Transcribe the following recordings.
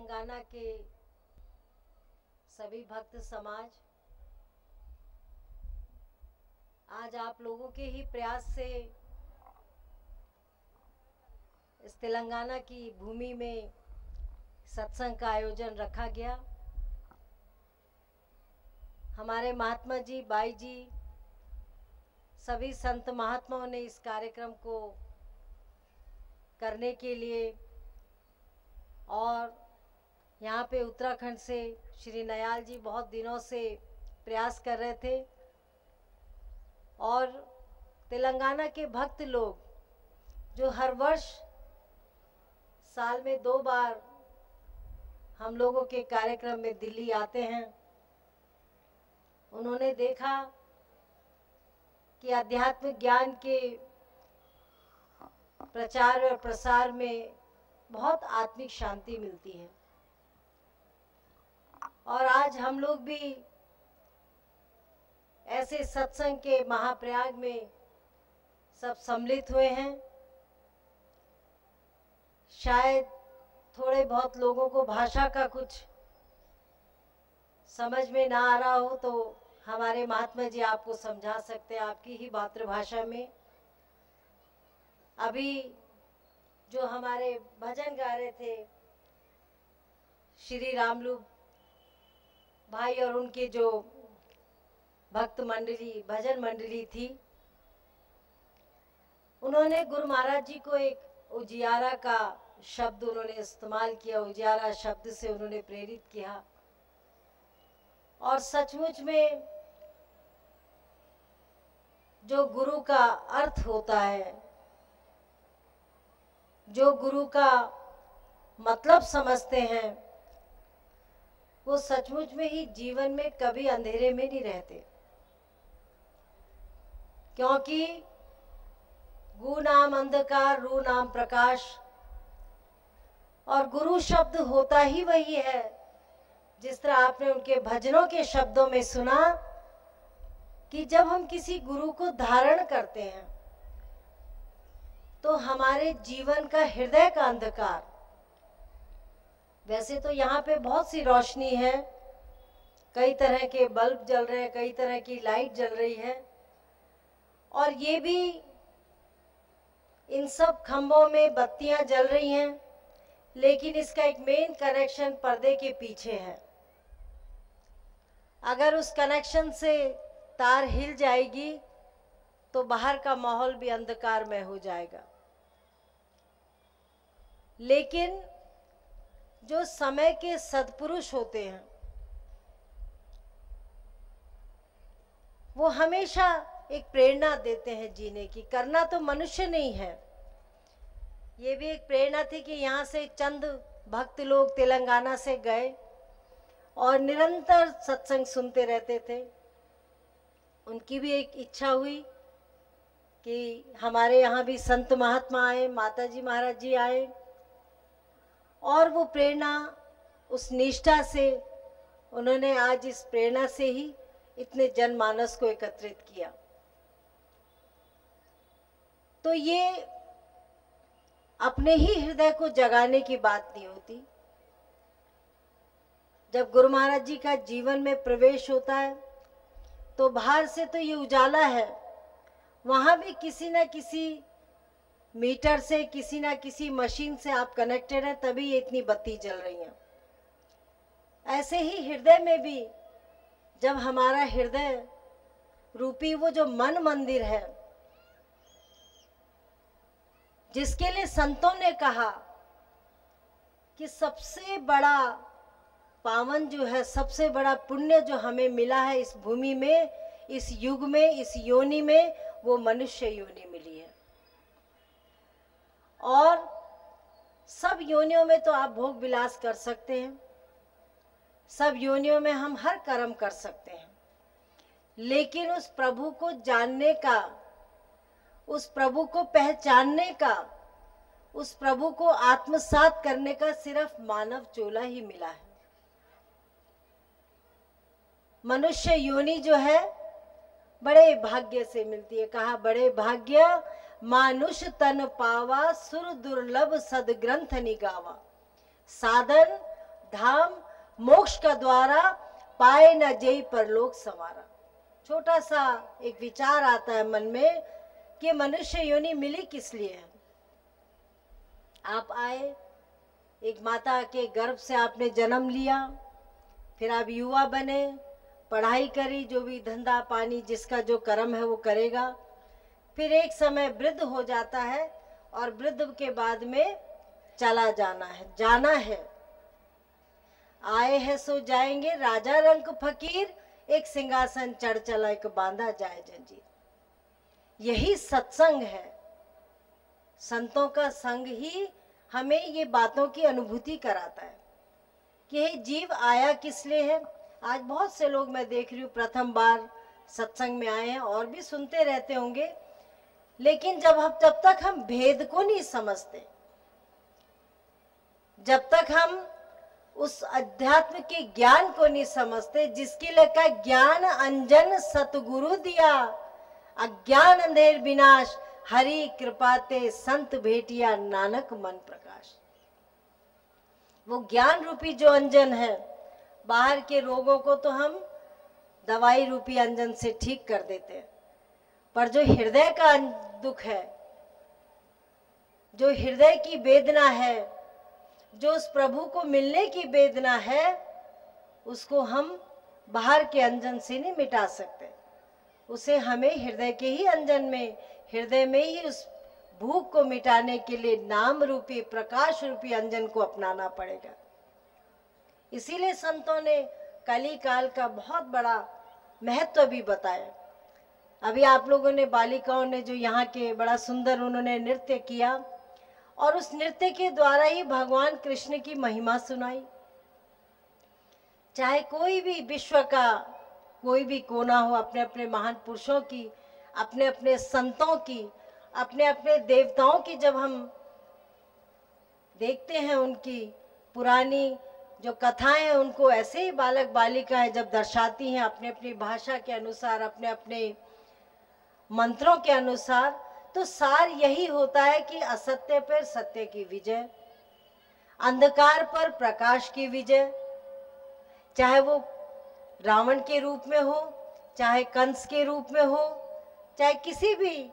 तेलंगाना के सभी भक्त समाज, आज आप लोगों के ही प्रयास से इस तेलंगाना की भूमि में सत्संग का आयोजन रखा गया। हमारे महात्मा जी, बाई जी, सभी संत महात्माओं ने इस कार्यक्रम को करने के लिए और यहाँ पे उत्तराखंड से श्री नयाल जी बहुत दिनों से प्रयास कर रहे थे और तेलंगाना के भक्त लोग जो हर वर्ष साल में 2 बार हम लोगों के कार्यक्रम में दिल्ली आते हैं, उन्होंने देखा कि आध्यात्मिक ज्ञान के प्रचार और प्रसार में बहुत आत्मिक शांति मिलती है। और आज हम लोग भी ऐसे सत्संग के महाप्रयाग में सब सम्मिलित हुए हैं। शायद थोड़े बहुत लोगों को भाषा का कुछ समझ में ना आ रहा हो तो हमारे महात्मा जी आपको समझा सकते हैं आपकी ही मातृभाषा में। अभी जो हमारे भजन गा रहे थे श्री रामलू भाई और उनके जो भक्त मंडली, भजन मंडली थी, उन्होंने गुरु महाराज जी को एक उजियारा का शब्द उन्होंने इस्तेमाल किया, उजियारा शब्द से उन्होंने प्रेरित किया। और सचमुच में जो गुरु का अर्थ होता है, जो गुरु का मतलब समझते हैं, वो सचमुच में ही जीवन में कभी अंधेरे में नहीं रहते, क्योंकि गु नाम अंधकार, रू नाम प्रकाश। और गुरु शब्द होता ही वही है, जिस तरह आपने उनके भजनों के शब्दों में सुना कि जब हम किसी गुरु को धारण करते हैं तो हमारे जीवन का हृदय का अंधकार, वैसे तो यहाँ पे बहुत सी रोशनी है, कई तरह के बल्ब जल रहे हैं, कई तरह की लाइट जल रही है, और ये भी इन सब खंभों में बत्तियां जल रही हैं, लेकिन इसका एक मेन कनेक्शन पर्दे के पीछे है। अगर उस कनेक्शन से तार हिल जाएगी तो बाहर का माहौल भी अंधकारमय हो जाएगा। लेकिन जो समय के सद्पुरुष होते हैं वो हमेशा एक प्रेरणा देते हैं जीने की। करना तो मनुष्य नहीं है, ये भी एक प्रेरणा थी कि यहाँ से चंद भक्त लोग तेलंगाना से गए और निरंतर सत्संग सुनते रहते थे। उनकी भी एक इच्छा हुई कि हमारे यहाँ भी संत महात्मा आए, माता जी महाराज जी आए, और वो प्रेरणा, उस निष्ठा से उन्होंने आज इस प्रेरणा से ही इतने जनमानस को एकत्रित किया। तो ये अपने ही हृदय को जगाने की बात नहीं होती। जब गुरु महाराज जी का जीवन में प्रवेश होता है तो बाहर से तो ये उजाला है, वहां भी किसी न किसी मीटर से, किसी ना किसी मशीन से आप कनेक्टेड हैं, तभी ये इतनी बत्ती जल रही है। ऐसे ही हृदय में भी जब हमारा हृदय रूपी वो जो मन मंदिर है, जिसके लिए संतों ने कहा कि सबसे बड़ा पावन जो है, सबसे बड़ा पुण्य जो हमें मिला है इस भूमि में, इस युग में, इस योनि में, वो मनुष्य योनि मिली है। और सब योनियों में तो आप भोग विलास कर सकते हैं, सब योनियों में हम हर कर्म कर सकते हैं, लेकिन उस प्रभु को जानने का, उस प्रभु को पहचानने का, उस प्रभु को आत्मसात करने का सिर्फ मानव चोला ही मिला है। मनुष्य योनि जो है बड़े भाग्य से मिलती है। कहा बड़े भाग्य मानुष तन पावा, सुर दुर्लभ सदग्रंथ निगावा। साधन धाम मोक्ष का द्वारा, पाए न जेई परलोक संवारा। छोटा सा एक विचार आता है मन में कि मनुष्य योनि मिली किस लिए है। आप आए, एक माता के गर्भ से आपने जन्म लिया, फिर आप युवा बने, पढ़ाई करी, जो भी धंधा पानी जिसका जो कर्म है वो करेगा, फिर एक समय वृद्ध हो जाता है और वृद्ध के बाद में चला जाना है, जाना है। आए हैं सो जाएंगे, राजा रंग फकीर, एक सिंहासन चढ़ चला एक बांधा जाए जंजीर। यही सत्संग है। संतों का संग ही हमें ये बातों की अनुभूति कराता है कि ये जीव आया किस लिए है। आज बहुत से लोग मैं देख रही हूँ प्रथम बार सत्संग में आए हैं, और भी सुनते रहते होंगे, लेकिन जब तक हम भेद को नहीं समझते, जब तक हम उस अध्यात्म के ज्ञान को नहीं समझते, जिसके लिए का ज्ञान अंजन सतगुरु दिया, अज्ञान अंधेर विनाश, हरि कृपाते संत भेटिया, नानक मन प्रकाश। वो ज्ञान रूपी जो अंजन है, बाहर के रोगों को तो हम दवाई रूपी अंजन से ठीक कर देते हैं, पर जो हृदय का दुख है, जो हृदय की वेदना है, जो उस प्रभु को मिलने की वेदना है, उसको हम बाहर के अंजन से नहीं मिटा सकते। उसे हमें हृदय के ही अंजन में, हृदय में ही उस भूख को मिटाने के लिए नाम रूपी प्रकाश रूपी अंजन को अपनाना पड़ेगा। इसीलिए संतों ने कली काल का बहुत बड़ा महत्व भी बताया। अभी आप लोगों ने, बालिकाओं ने जो यहाँ के बड़ा सुंदर उन्होंने नृत्य किया, और उस नृत्य के द्वारा ही भगवान कृष्ण की महिमा सुनाई। चाहे कोई भी विश्व का कोई भी कोना हो, अपने अपने महान पुरुषों की, अपने अपने संतों की, अपने अपने देवताओं की जब हम देखते हैं, उनकी पुरानी जो कथाएं हैं, उनको ऐसे ही बालक बालिकाएं जब दर्शाती हैं अपने अपनी भाषा के अनुसार, अपने अपने मंत्रों के अनुसार, तो सार यही होता है कि असत्य पर सत्य की विजय, अंधकार पर प्रकाश की विजय। चाहे वो रावण के रूप में हो, चाहे कंस के रूप में हो, चाहे किसी भी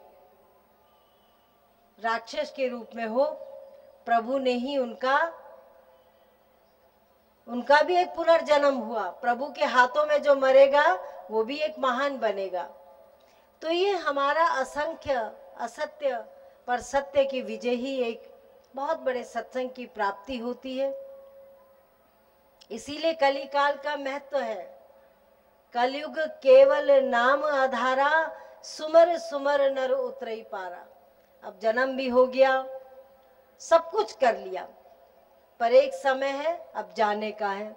राक्षस के रूप में हो, प्रभु ने ही उनका भी एक पुनर्जन्म हुआ। प्रभु के हाथों में जो मरेगा वो भी एक महान बनेगा। तो ये हमारा असंख्य असत्य पर सत्य की विजय ही एक बहुत बड़े सत्संग की प्राप्ति होती है। इसीलिए कलिकाल का महत्व है। कलयुग केवल नाम आधारा, सुमर सुमर नर उतरई पारा। अब जन्म भी हो गया, सब कुछ कर लिया, पर एक समय है अब जाने का है।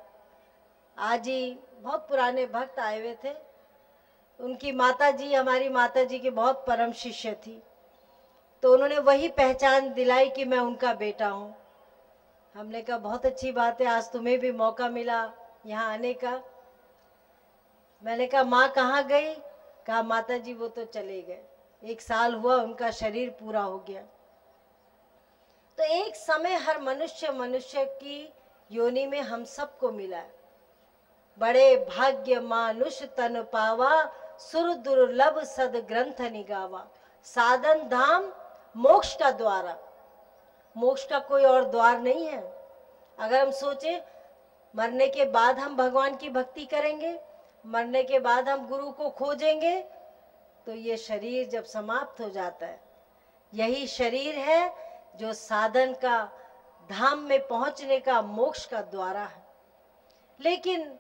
आज ही बहुत पुराने भक्त आए हुए थे, उनकी माता जी हमारी माता जी की बहुत परम शिष्य थी, तो उन्होंने वही पहचान दिलाई कि मैं उनका बेटा हूँ। हमने कहा बहुत अच्छी बात है, आज तुम्हें भी मौका मिला यहाँ आने का। मैंने कहा माँ कहाँ गई? कहा माता जी वो तो चले गए, 1 साल हुआ उनका शरीर पूरा हो गया। तो एक समय हर मनुष्य की योनि में हम सबको मिला है। बड़े भाग्य मानुष तन पावा, सुर दुर्लभ सद ग्रंथ निगावा। साधन धाम मोक्ष का द्वारा, मोक्ष का कोई और द्वार नहीं है। अगर हम सोचें मरने के बाद हम भगवान की भक्ति करेंगे, मरने के बाद हम गुरु को खोजेंगे, तो ये शरीर जब समाप्त हो जाता है, यही शरीर है जो साधन का, धाम में पहुंचने का, मोक्ष का द्वारा है। लेकिन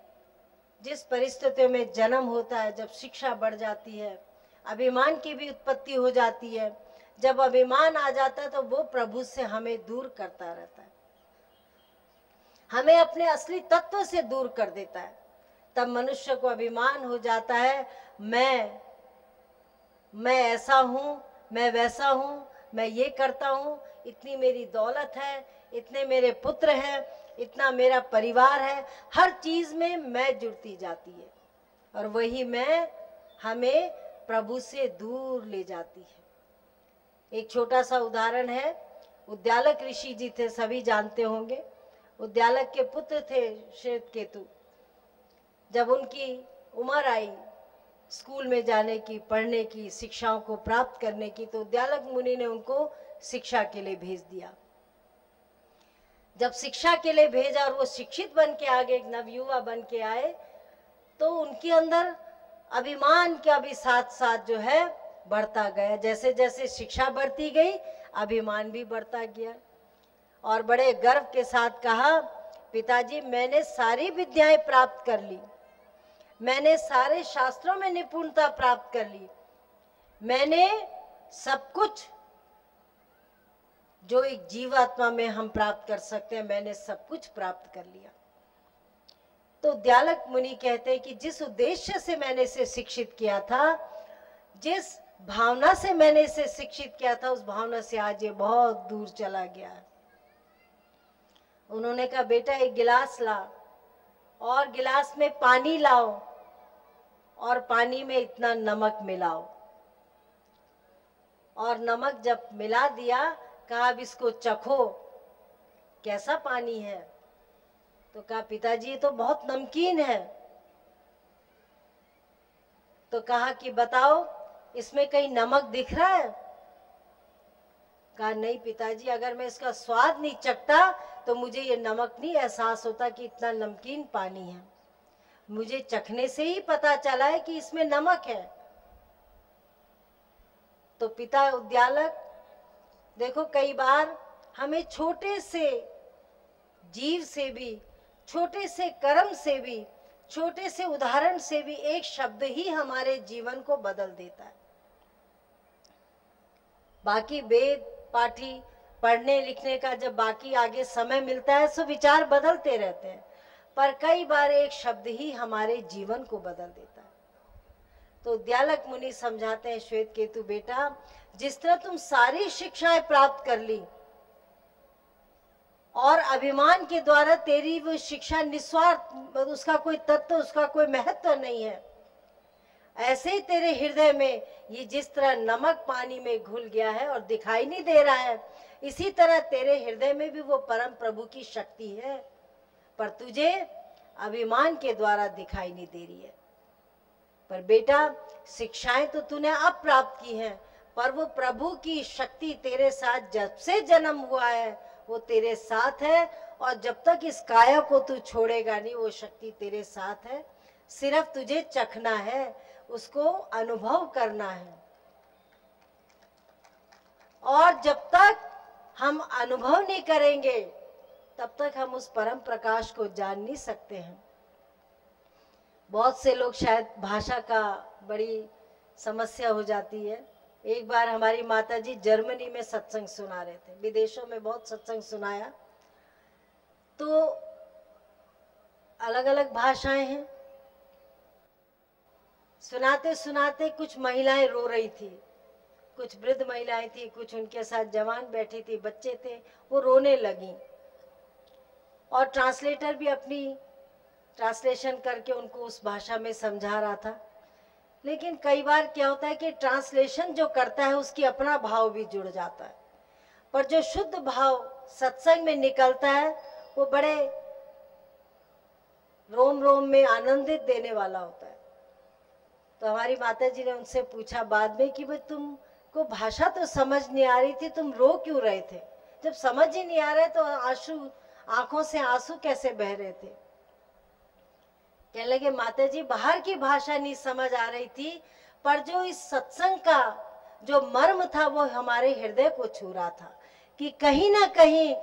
जिस परिस्थितियों में जन्म होता है, जब शिक्षा बढ़ जाती है, अभिमान की भी उत्पत्ति हो जाती है, जब अभिमान आ जाता है तो वो प्रभु से हमें दूर करता रहता है, हमें अपने असली तत्व से दूर कर देता है। तब मनुष्य को अभिमान हो जाता है, मैं ऐसा हूँ, मैं वैसा हूँ, मैं ये करता हूँ, इतनी मेरी दौलत है, इतने मेरे पुत्र हैं, इतना मेरा परिवार है, हर चीज में मैं जुड़ती जाती है, और वही मैं हमें प्रभु से दूर ले जाती है। एक छोटा सा उदाहरण है, उद्दालक ऋषि जी थे, सभी जानते होंगे। उद्यालक के पुत्र थे श्वेतकेतु। जब उनकी उम्र आई स्कूल में जाने की, पढ़ने की, शिक्षाओं को प्राप्त करने की, तो उद्यालक मुनि ने उनको शिक्षा के लिए भेज दिया। जब शिक्षा के लिए भेजा और वो शिक्षित बन के आगे एक नवयुवा बन के आए, तो उनके अंदर अभिमान का भी साथ साथ जो है बढ़ता गया। जैसे जैसे शिक्षा बढ़ती गई अभिमान भी बढ़ता गया और बड़े गर्व के साथ कहा, पिताजी मैंने सारी विद्याएं प्राप्त कर ली, मैंने सारे शास्त्रों में निपुणता प्राप्त कर ली, मैंने सब कुछ जो एक जीवात्मा में हम प्राप्त कर सकते हैं, मैंने सब कुछ प्राप्त कर लिया। तो उद्यालक मुनि कहते हैं कि जिस उद्देश्य से मैंने इसे शिक्षित किया था, जिस भावना से मैंने इसे शिक्षित किया था, उस भावना से आज ये बहुत दूर चला गया। उन्होंने कहा, बेटा एक गिलास ला और गिलास में पानी लाओ और पानी में इतना नमक मिलाओ। और नमक जब मिला दिया, कहा अब इसको चखो, कैसा पानी है? तो कहा, पिताजी ये तो बहुत नमकीन है। तो कहा कि बताओ इसमें कहीं नमक दिख रहा है? कहा नहीं पिताजी, अगर मैं इसका स्वाद नहीं चखता तो मुझे ये नमक नहीं एहसास होता कि इतना नमकीन पानी है। मुझे चखने से ही पता चला है कि इसमें नमक है। तो पिता उद्यालक, देखो कई बार हमें छोटे से जीव से भी, छोटे से कर्म से भी, छोटे से उदाहरण से भी एक शब्द ही हमारे जीवन को बदल देता है। बाकी वेद पाठी पढ़ने लिखने का जब बाकी आगे समय मिलता है तो विचार बदलते रहते हैं, पर कई बार एक शब्द ही हमारे जीवन को बदल देता है। तो उद्यालक मुनि समझाते हैं, श्वेतकेतु बेटा, जिस तरह तुम सारी शिक्षाएं प्राप्त कर ली और अभिमान के द्वारा तेरी वो शिक्षा निस्वार्थ, उसका कोई तत्व, उसका कोई महत्व नहीं है, ऐसे ही तेरे हृदय में ये जिस तरह नमक पानी में घुल गया है और दिखाई नहीं दे रहा है, इसी तरह तेरे हृदय में भी वो परम प्रभु की शक्ति है, पर तुझे अभिमान के द्वारा दिखाई नहीं दे रही है। पर बेटा शिक्षाएं तो तूने अब प्राप्त की हैं, पर वो प्रभु की शक्ति तेरे साथ जब से जन्म हुआ है वो तेरे साथ है, और जब तक इस काया को तू छोड़ेगा नहीं वो शक्ति तेरे साथ है। सिर्फ तुझे चखना है, उसको अनुभव करना है, और जब तक हम अनुभव नहीं करेंगे तब तक हम उस परम प्रकाश को जान नहीं सकते हैं। बहुत से लोग शायद भाषा का बड़ी समस्या हो जाती है। एक बार हमारी माताजी जर्मनी में सत्संग सुना रहे थे, विदेशों में बहुत सत्संग सुनाया, तो अलग अलग भाषाएं हैं। सुनाते सुनाते कुछ महिलाएं रो रही थी, कुछ वृद्ध महिलाएं थी, कुछ उनके साथ जवान बैठी थी, बच्चे थे, वो रोने लगी। और ट्रांसलेटर भी अपनी ट्रांसलेशन करके उनको उस भाषा में समझा रहा था। लेकिन कई बार क्या होता है कि ट्रांसलेशन जो करता है उसकी अपना भाव भी जुड़ जाता है, पर जो शुद्ध भाव सत्संग में निकलता है वो बड़े रोम रोम में आनंदित देने वाला होता है। तो हमारी माताजी ने उनसे पूछा बाद में कि भाई तुमको भाषा तो समझ नहीं आ रही थी, तुम रो क्यों रहे थे? जब समझ ही नहीं आ रहा है तो आंखों से आंसू कैसे बह रहे थे? कहने लगे माताजी बाहर की भाषा नहीं समझ आ रही थी, पर जो इस सत्संग का जो मर्म था वो हमारे हृदय को छू रहा था कि कहीं ना कहीं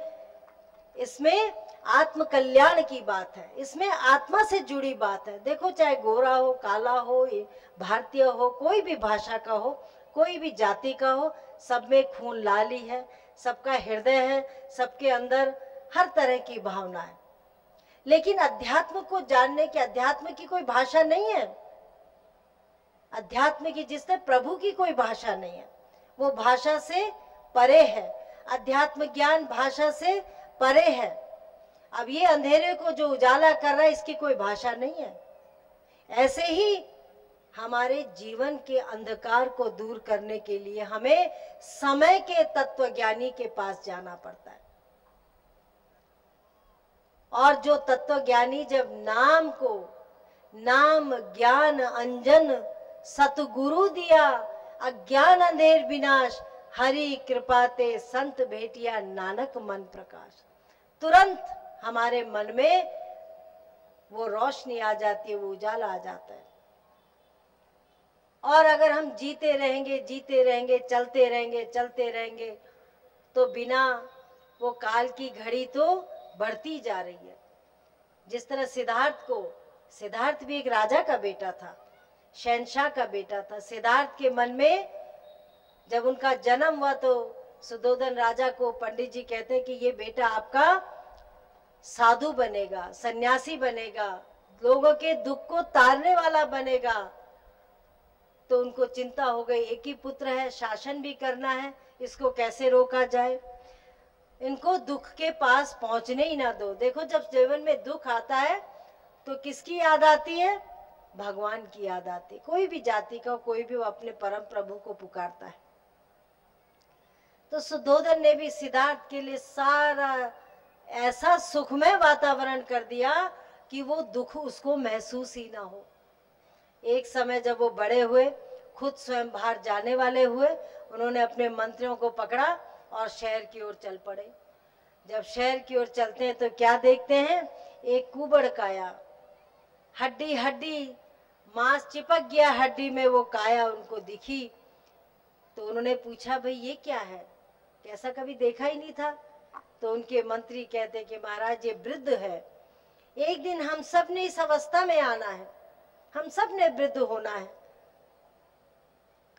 इसमें आत्म कल्याण की बात है, इसमें आत्मा से जुड़ी बात है। देखो चाहे गोरा हो, काला हो, भारतीय हो, कोई भी भाषा का हो, कोई भी जाति का हो, सब में खून लाल ही है, सबका हृदय है, सबके अंदर हर तरह की भावना है। लेकिन अध्यात्म को जानने की, अध्यात्म की कोई भाषा नहीं है। अध्यात्म की जिसने प्रभु की कोई भाषा नहीं है, वो भाषा से परे है। अध्यात्म ज्ञान भाषा से परे है। अब ये अंधेरे को जो उजाला कर रहा है इसकी कोई भाषा नहीं है। ऐसे ही हमारे जीवन के अंधकार को दूर करने के लिए हमें समय के तत्वज्ञानी के पास जाना पड़ता है। और जो तत्वज्ञानी जब नाम को नाम ज्ञान अंजन सतगुरु दिया, अज्ञान अंधेर विनाश, हरि कृपा ते संत भेटिया, नानक मन प्रकाश। तुरंत हमारे मन में वो रोशनी आ जाती है, वो उजाला आ जाता है। और अगर हम जीते रहेंगे, चलते रहेंगे तो बिना वो काल की घड़ी तो बढ़ती जा रही है। जिस तरह सिद्धार्थ भी एक राजा का बेटा था, शहंशाह का बेटा था। सिद्धार्थ के मन में जब उनका जन्म हुआ तो सुधोधन राजा को पंडित जी कहते हैं कि ये बेटा आपका साधु बनेगा, सन्यासी बनेगा, लोगों के दुख को तारने वाला बनेगा। तो उनको चिंता हो गई, एक ही पुत्र है, शासन भी करना है, इसको कैसे रोका जाए, इनको दुख के पास पहुंचने ही ना दो। देखो, जब जीवन में दुख आता है तो किसकी याद आती है? भगवान की याद आती है। कोई भी जाति का, कोई भी, वो अपने परम प्रभु को पुकारता है। तो सुधोधन ने भी सिद्धार्थ के लिए सारा ऐसा सुखमय वातावरण कर दिया कि वो दुख उसको महसूस ही ना हो। एक समय जब वो बड़े हुए, खुद स्वयं बाहर जाने वाले हुए, उन्होंने अपने मंत्रियों को पकड़ा और शहर की ओर चल पड़े। जब शहर की ओर चलते हैं तो क्या देखते हैं? एक कुबड़ काया, हड्डी हड्डी, मांस चिपक गया हड्डी में, वो काया उनको दिखी। तो उन्होंने पूछा, भाई ये क्या है, कैसा कभी देखा ही नहीं था। तो उनके मंत्री कहते कि महाराज ये वृद्ध है, एक दिन हम सब ने इस अवस्था में आना है, हम सब ने वृद्ध होना है।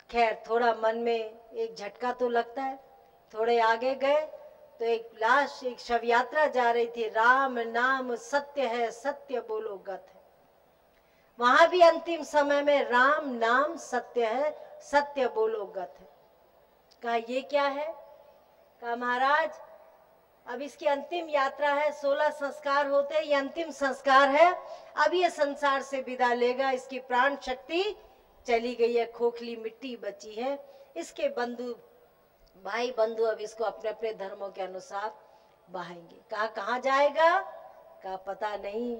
खैर, थोड़ा मन में एक झटका तो लगता है। थोड़े आगे गए तो एक लाश, एक शव यात्रा जा रही थी, राम नाम सत्य है, सत्य बोलो गत है। वहां भी अंतिम समय में राम नाम सत्य है, सत्य बोलो गत है। कहा ये क्या है? कहा महाराज अब इसकी अंतिम यात्रा है, 16 संस्कार होते हैं, ये अंतिम संस्कार है, अब ये संसार से विदा लेगा, इसकी प्राण शक्ति चली गई है, खोखली मिट्टी बची है। इसके बंधु, भाई बंधु अब इसको अपने अपने धर्मों के अनुसार बहाएंगे। कहा कहाँ जाएगा? कहा पता नहीं।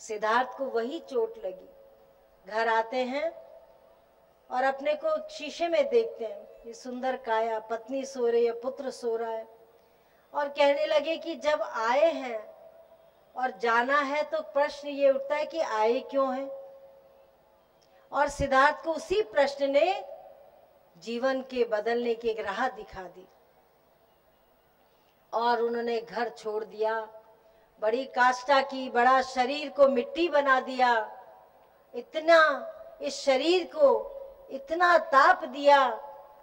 सिद्धार्थ को वही चोट लगी। घर आते हैं और अपने को शीशे में देखते हैं, ये सुंदर काया, पत्नी सो रही है, पुत्र सो रहा है, और कहने लगे कि जब आए हैं और जाना है तो प्रश्न ये उठता है कि आए क्यों हैं। और सिद्धार्थ को उसी प्रश्न ने जीवन के बदलने की एक राह दिखा दी और उन्होंने घर छोड़ दिया, बड़ी काष्ठा की, बड़ा शरीर को मिट्टी बना दिया, इतना इस शरीर को इतना ताप दिया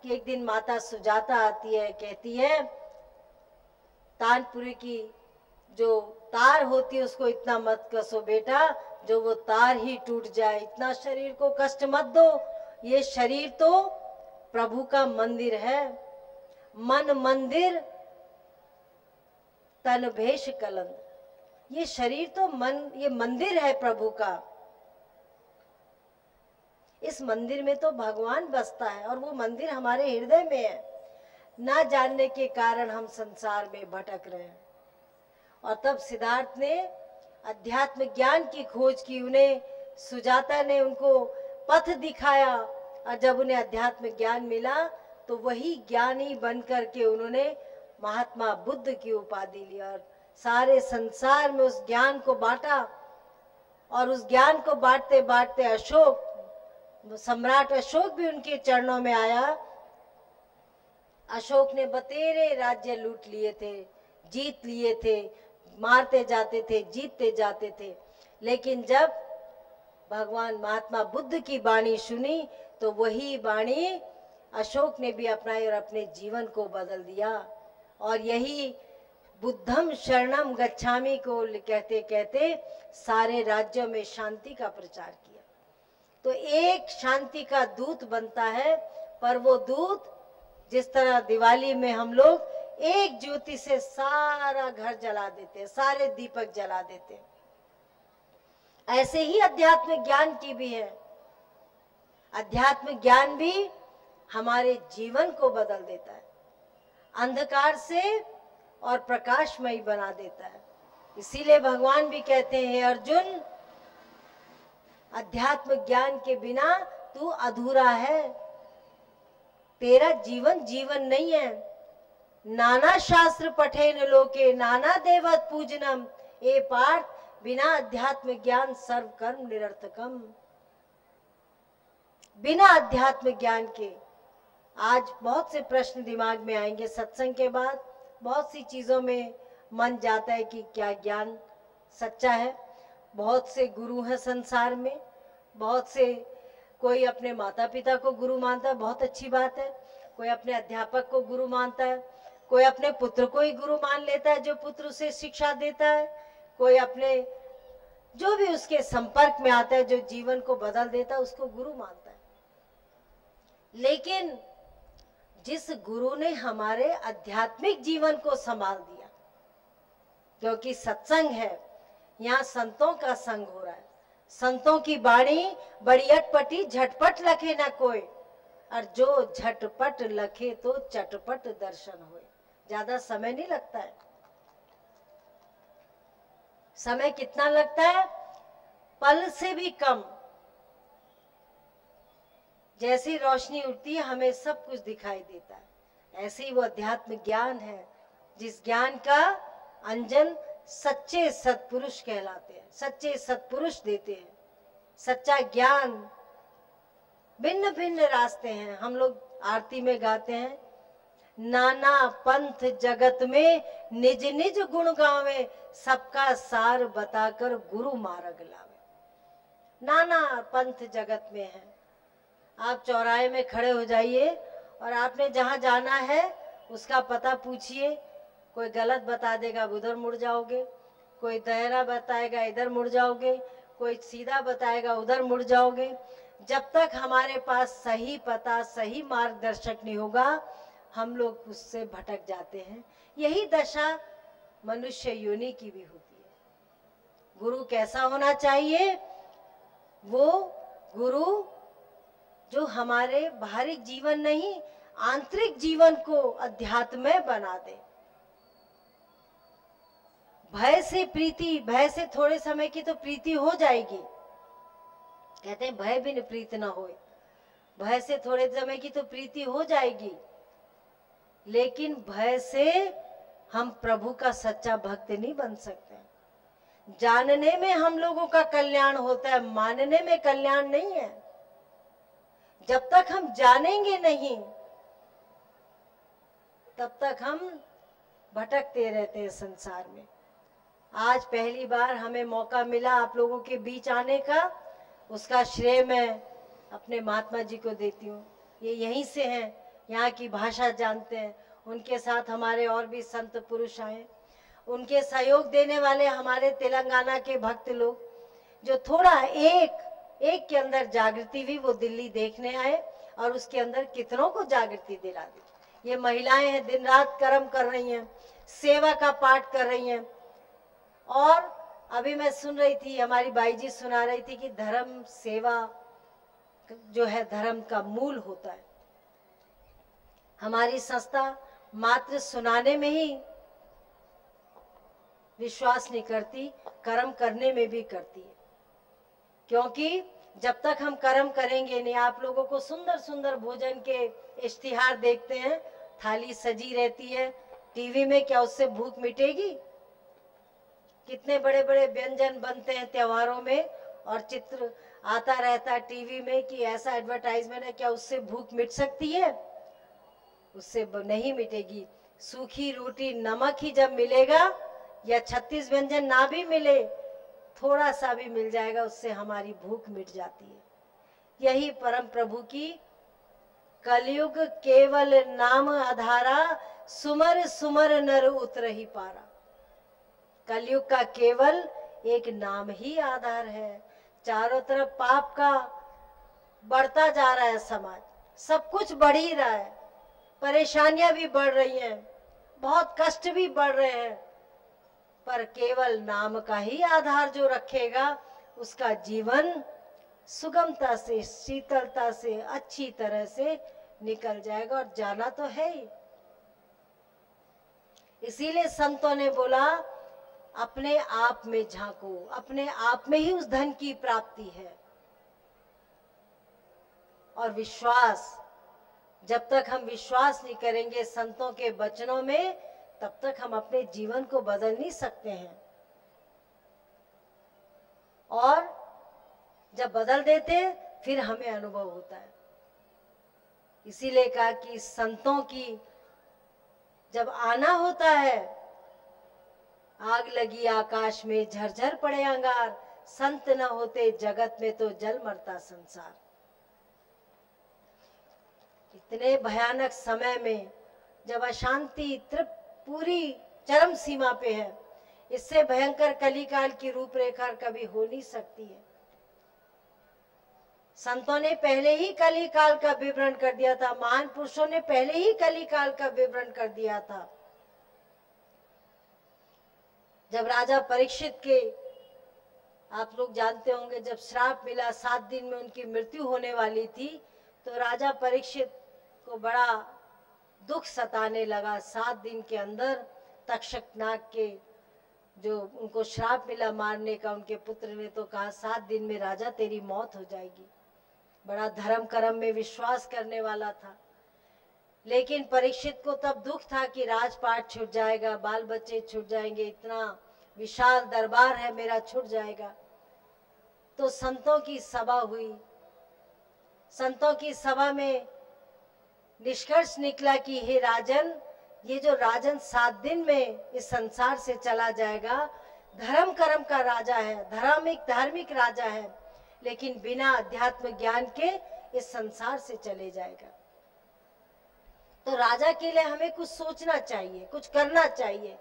कि एक दिन माता सुजाता आती है, कहती है तानपुरी की जो तार होती है उसको इतना मत कसो बेटा, जो वो तार ही टूट जाए, इतना शरीर को कष्ट मत दो, ये शरीर तो प्रभु का मंदिर है। मन मंदिर तन भेष कलंद, ये शरीर तो ये मंदिर है प्रभु का। इस मंदिर में तो भगवान बसता है और वो मंदिर हमारे हृदय में है। ना जानने के कारण हम संसार में भटक रहे हैं। और तब सिद्धार्थ ने अध्यात्म ज्ञान की खोज की, उन्हें सुजाता ने उनको पथ दिखाया, और जब उन्हें अध्यात्म ज्ञान मिला तो वही ज्ञानी बनकर के उन्होंने महात्मा बुद्ध की उपाधि ली और सारे संसार में उस ज्ञान को बांटा। और उस ज्ञान को बांटते बांटते अशोक, सम्राट अशोक भी उनके चरणों में आया। अशोक ने बतेरे राज्य लूट लिए थे, जीत लिए थे, मारते जाते थे, जीतते जाते थे, लेकिन जब भगवान महात्मा बुद्ध की वाणी सुनी तो वही वाणी अशोक ने भी अपनाई और अपने जीवन को बदल दिया। और यही बुद्धम शरणम गच्छामि को कहते कहते सारे राज्यों में शांति का प्रचार किया। तो एक शांति का दूत बनता है, पर वो दूत जिस तरह दिवाली में हम लोग एक ज्योति से सारा घर जला देते हैं, सारे दीपक जला देते हैं, ऐसे ही अध्यात्म ज्ञान की भी है। अध्यात्म ज्ञान भी हमारे जीवन को बदल देता है। अंधकार से और प्रकाशमयी बना देता है। इसीलिए भगवान भी कहते हैं, अर्जुन अध्यात्म ज्ञान के बिना तू अधूरा है, तेरा जीवन जीवन नहीं है। नाना शास्त्र पठेन लोके नाना देवत पूजनम, ए पार्थ बिना अध्यात्म ज्ञान सर्व कर्म निरर्थकम। बिना अध्यात्म ज्ञान के आज बहुत से प्रश्न दिमाग में आएंगे। सत्संग के बाद बहुत सी चीजों में मन जाता है कि क्या ज्ञान सच्चा है। बहुत से गुरु हैं संसार में, बहुत से, कोई अपने माता पिता को गुरु मानता है, बहुत अच्छी बात है। कोई अपने अध्यापक को गुरु मानता है, कोई अपने पुत्र को ही गुरु मान लेता है जो पुत्र उसे शिक्षा देता है, कोई अपने जो भी उसके संपर्क में आता है, जो जीवन को बदल देता है, उसको गुरु मानता है। लेकिन जिस गुरु ने हमारे आध्यात्मिक जीवन को संभाल दिया, क्योंकि सत्संग है, यहाँ संतों का संग हो रहा है। संतों की बाणी बड़ी अटपटी, झटपट लखे ना कोई, और जो झटपट लखे तो चटपट दर्शन होए। ज्यादा समय नहीं लगता है। समय कितना लगता है? पल से भी कम। जैसी रोशनी उठती है हमें सब कुछ दिखाई देता है। ऐसे ही वो अध्यात्म ज्ञान है, जिस ज्ञान का अंजन सच्चे सत्पुरुष कहलाते हैं, सच्चे सत्पुरुष देते हैं। सच्चा ज्ञान, भिन्न भिन्न रास्ते हैं। हम लोग आरती में गाते हैं, नाना पंथ जगत में निज निज गुण गावे, सबका सार बताकर गुरु मार्ग लावे। नाना पंथ जगत में है। आप चौराहे में खड़े हो जाइए और आपने जहां जाना है उसका पता पूछिए। कोई गलत बता देगा, उधर मुड़ जाओगे। कोई दायरा बताएगा, इधर मुड़ जाओगे। कोई सीधा बताएगा, उधर मुड़ जाओगे। जब तक हमारे पास सही पता, सही मार्गदर्शक नहीं होगा, हम लोग उससे भटक जाते हैं। यही दशा मनुष्य योनि की भी होती है। गुरु कैसा होना चाहिए? वो गुरु जो हमारे बाहरी जीवन नहीं, आंतरिक जीवन को अध्यात्म में बना दे। भय से प्रीति, भय से थोड़े समय की तो प्रीति हो जाएगी। कहते हैं भय बिन प्रीत न होए। भय से थोड़े समय की तो प्रीति हो जाएगी, लेकिन भय से हम प्रभु का सच्चा भक्त नहीं बन सकते। जानने में हम लोगों का कल्याण होता है, मानने में कल्याण नहीं है। जब तक हम जानेंगे नहीं, तब तक हम भटकते रहते हैं संसार में। आज पहली बार हमें मौका मिला आप लोगों के बीच आने का, उसका श्रेय मैं अपने महात्मा जी को देती हूँ। ये यहीं से हैं, यहाँ की भाषा जानते हैं। उनके साथ हमारे और भी संत पुरुष आए। उनके सहयोग देने वाले हमारे तेलंगाना के भक्त लोग, जो थोड़ा एक के अंदर जागृति हुई, वो दिल्ली देखने आए और उसके अंदर कितनों को जागृति दिला दी। ये महिलाएं हैं, दिन रात कर्म कर रही हैं, सेवा का पाठ कर रही हैं। और अभी मैं सुन रही थी, हमारी बाई जी सुना रही थी कि धर्म सेवा जो है धर्म का मूल होता है। हमारी संस्था मात्र सुनाने में ही विश्वास नहीं करती, कर्म करने में भी करती है। क्योंकि जब तक हम कर्म करेंगे नहीं, आप लोगों को सुंदर सुंदर भोजन के इश्तिहार देखते हैं, थाली सजी रहती है टीवी में, क्या उससे भूख मिटेगी? कितने बड़े बड़े व्यंजन बनते हैं त्योहारों में, और चित्र आता रहता है टीवी में कि ऐसा एडवर्टाइजमेंट है, क्या उससे भूख मिट सकती है? उससे नहीं मिटेगी। सूखी रोटी नमक ही जब मिलेगा, या 36 व्यंजन ना भी मिले, थोड़ा सा भी मिल जाएगा, उससे हमारी भूख मिट जाती है। यही परम प्रभु की कलयुग केवल नाम आधारा, सुमर सुमर नर उतरहि पारा। कलयुग का केवल एक नाम ही आधार है। चारों तरफ पाप का बढ़ता जा रहा है समाज, सब कुछ बढ़ ही रहा है, परेशानियां भी बढ़ रही हैं, बहुत कष्ट भी बढ़ रहे हैं, पर केवल नाम का ही आधार जो रखेगा, उसका जीवन सुगमता से, शीतलता से, अच्छी तरह से निकल जाएगा। और जाना तो है ही। इसीलिए संतों ने बोला अपने आप में झांको, अपने आप में ही उस धन की प्राप्ति है। और विश्वास, जब तक हम विश्वास नहीं करेंगे संतों के वचनों में, तब तक हम अपने जीवन को बदल नहीं सकते हैं। और जब बदल देते हैं फिर हमें अनुभव होता है। इसीलिए कहा कि संतों की जब आना होता है, आग लगी आकाश में झरझर पड़े अंगार, संत न होते जगत में तो जल मरता संसार। इतने भयानक समय में जब अशांति पूरी चरम सीमा पे है, इससे भयंकर कलिकाल की रूपरेखा कभी हो नहीं सकती है। संतों ने पहले ही कलिकाल का विवरण कर दिया था, महान पुरुषों ने पहले ही कलिकाल का विवरण कर दिया था। जब राजा परीक्षित के, आप लोग जानते होंगे, जब श्राप मिला 7 दिन में उनकी मृत्यु होने वाली थी, तो राजा परीक्षित को बड़ा दुख सताने लगा। 7 दिन के अंदर तक्षक नाग के जो उनको श्राप मिला मारने का, उनके पुत्र ने तो कहा 7 दिन में राजा तेरी मौत हो जाएगी। बड़ा धर्म कर्म में विश्वास करने वाला था, लेकिन परीक्षित को तब दुख था कि राजपाट छूट जाएगा, बाल बच्चे छूट जाएंगे, इतना विशाल दरबार है मेरा छूट जाएगा। तो संतों की सभा हुई। संतों की सभा में निष्कर्ष निकला कि हे राजन, ये जो राजन 7 दिन में इस संसार से चला जाएगा, धर्म कर्म का राजा है, धार्मिक राजा है, लेकिन बिना अध्यात्म ज्ञान के इस संसार से चले जाएगा। तो राजा के लिए हमें कुछ सोचना चाहिए, कुछ करना चाहिए।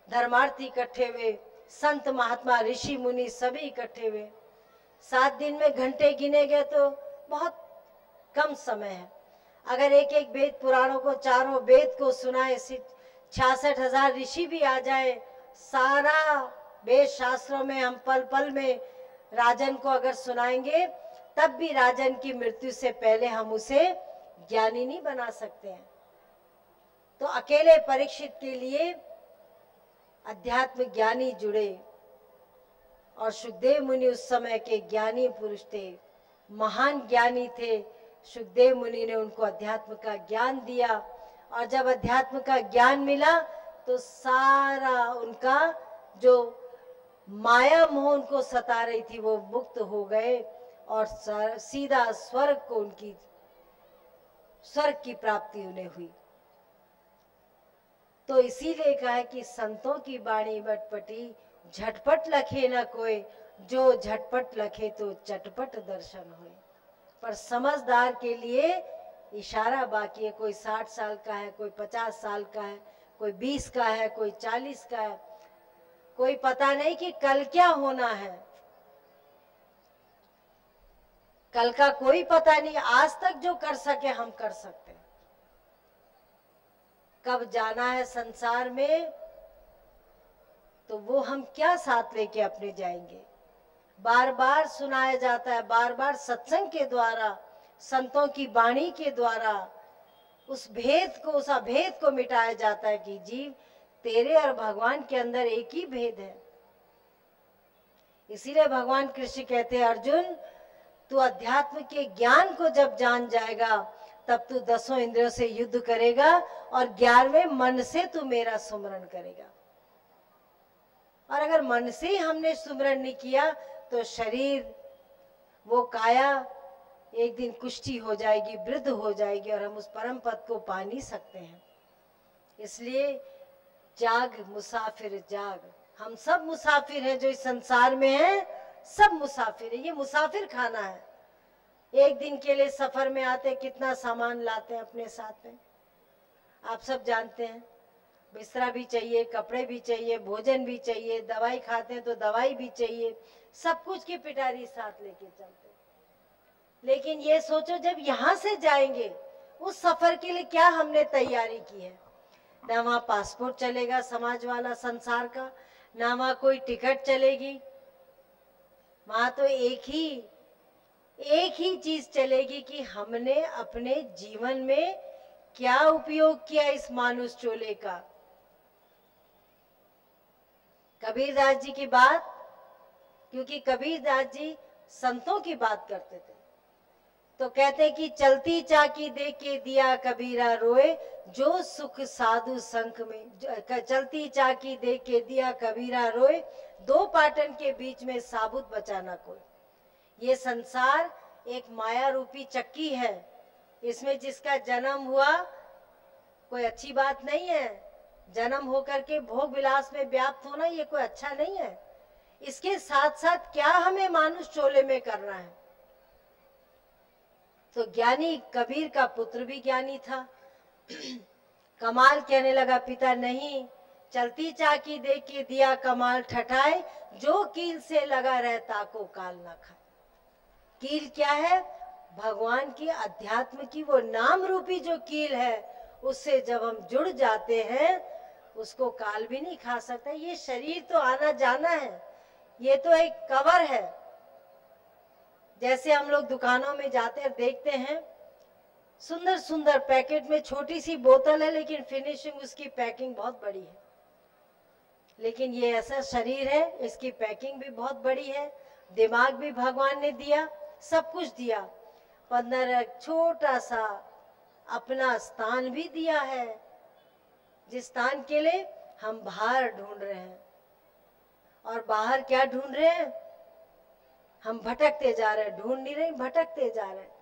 धर्मार्थी इकट्ठे हुए, संत महात्मा ऋषि मुनि सभी इकट्ठे हुए। 7 दिन में घंटे गिने गए तो बहुत कम समय है। अगर एक एक वेद पुराणों को, चारों वेद को सुनाए, 66,000 ऋषि भी आ जाए, सारा वेद शास्त्रों में हम पल पल में राजन को अगर सुनाएंगे, तब भी राजन की मृत्यु से पहले हम उसे ज्ञानी नहीं बना सकते हैं। तो अकेले परीक्षित के लिए अध्यात्म ज्ञानी जुड़े, और सुखदेव मुनि उस समय के ज्ञानी पुरुष थे, महान ज्ञानी थे। सुखदेव मुनि ने उनको अध्यात्म का ज्ञान दिया, और जब अध्यात्म का ज्ञान मिला तो सारा उनका जो माया मोह उनको सता रही थी वो मुक्त हो गए, और सीधा स्वर्ग को, उनकी स्वर्ग की प्राप्ति उन्हें हुई। तो इसीलिए कहा है कि संतों की बाणी बटपटी, झटपट लखे न कोई, जो झटपट लखे तो चटपट दर्शन होए। पर समझदार के लिए इशारा बाकी है। कोई 60 साल का है, कोई 50 साल का है, कोई 20 का है, कोई 40 का है, कोई पता नहीं कि कल क्या होना है। कल का कोई पता नहीं। आज तक जो कर सके हम कर सकते हैं। कब जाना है संसार में, तो वो हम क्या साथ लेके अपने जाएंगे। बार बार सुनाया जाता है, बार बार सत्संग के द्वारा, संतों की वाणी के द्वारा उस भेद को, उस अभेद को मिटाया जाता है कि जीव, तेरे और भगवान के अंदर एक ही भेद है। इसीलिए भगवान कृष्ण कहते हैं, अर्जुन तू अध्यात्म के ज्ञान को जब जान जाएगा, तब तू 10 इंद्रियों से युद्ध करेगा, और 11वें मन से तू मेरा सुमरण करेगा। और अगर मन से ही हमने सुमरण नहीं किया, तो शरीर, वो काया एक दिन कुष्ठी हो जाएगी, वृद्ध हो जाएगी, और हम उस परम पद को पा नहीं सकते हैं। इसलिए जाग मुसाफिर जाग। हम सब मुसाफिर हैं, जो इस संसार में हैं, सब मुसाफिर है। ये मुसाफिर खाना है। एक दिन के लिए सफर में आते, कितना सामान लाते हैं अपने साथ में, आप सब जानते हैं। बिस्तरा भी चाहिए, कपड़े भी चाहिए, भोजन भी चाहिए, दवाई खाते हैं तो दवाई भी चाहिए, सब कुछ की पिटारी साथ लेके चलते हैं। लेकिन ये सोचो, जब यहाँ से जाएंगे, उस सफर के लिए क्या हमने तैयारी की है। ना वहाँ पासपोर्ट चलेगा समाज वाला संसार का, ना वहाँ कोई टिकट चलेगी। वहाँ तो एक ही चीज चलेगी कि हमने अपने जीवन में क्या उपयोग किया इस मानुष चोले का। कबीरदास जी की बात, क्योंकि कबीरदास जी संतों की बात करते थे, तो कहते कि चलती चाकी दे के दिया कबीरा रोए, जो सुख साधु संख में। चलती चाकी दे के दिया कबीरा रोए, दो पाटन के बीच में साबुत बचाना कोई। ये संसार एक माया रूपी चक्की है, इसमें जिसका जन्म हुआ कोई अच्छी बात नहीं है। जन्म होकर के भोग विलास में व्याप्त होना ये कोई अच्छा नहीं है। इसके साथ साथ क्या हमें मानुष चोले में करना है। तो ज्ञानी कबीर का पुत्र भी ज्ञानी था। कमाल कहने लगा, पिता नहीं, चलती चाकी दे के दिया कमाल ठठाए, जो कील से लगा रहता को काल ना खाए। कील क्या है? भगवान की, अध्यात्म की वो नाम रूपी जो कील है, उससे जब हम जुड़ जाते हैं उसको काल भी नहीं खा सकता। ये शरीर तो आना जाना है, ये तो एक कवर है। जैसे हम लोग दुकानों में जाते हैं, देखते हैं सुंदर सुंदर पैकेट में छोटी सी बोतल है, लेकिन फिनिशिंग उसकी पैकिंग बहुत बड़ी है। लेकिन ये ऐसा शरीर है, इसकी पैकिंग भी बहुत बड़ी है, दिमाग भी भगवान ने दिया, सब कुछ दिया, पर छोटा सा अपना स्थान भी दिया है, जिस स्थान के लिए हम बाहर ढूंढ रहे हैं। और बाहर क्या ढूंढ रहे हैं? हम भटकते जा रहे हैं, ढूंढ नहीं रहे, भटकते जा रहे हैं।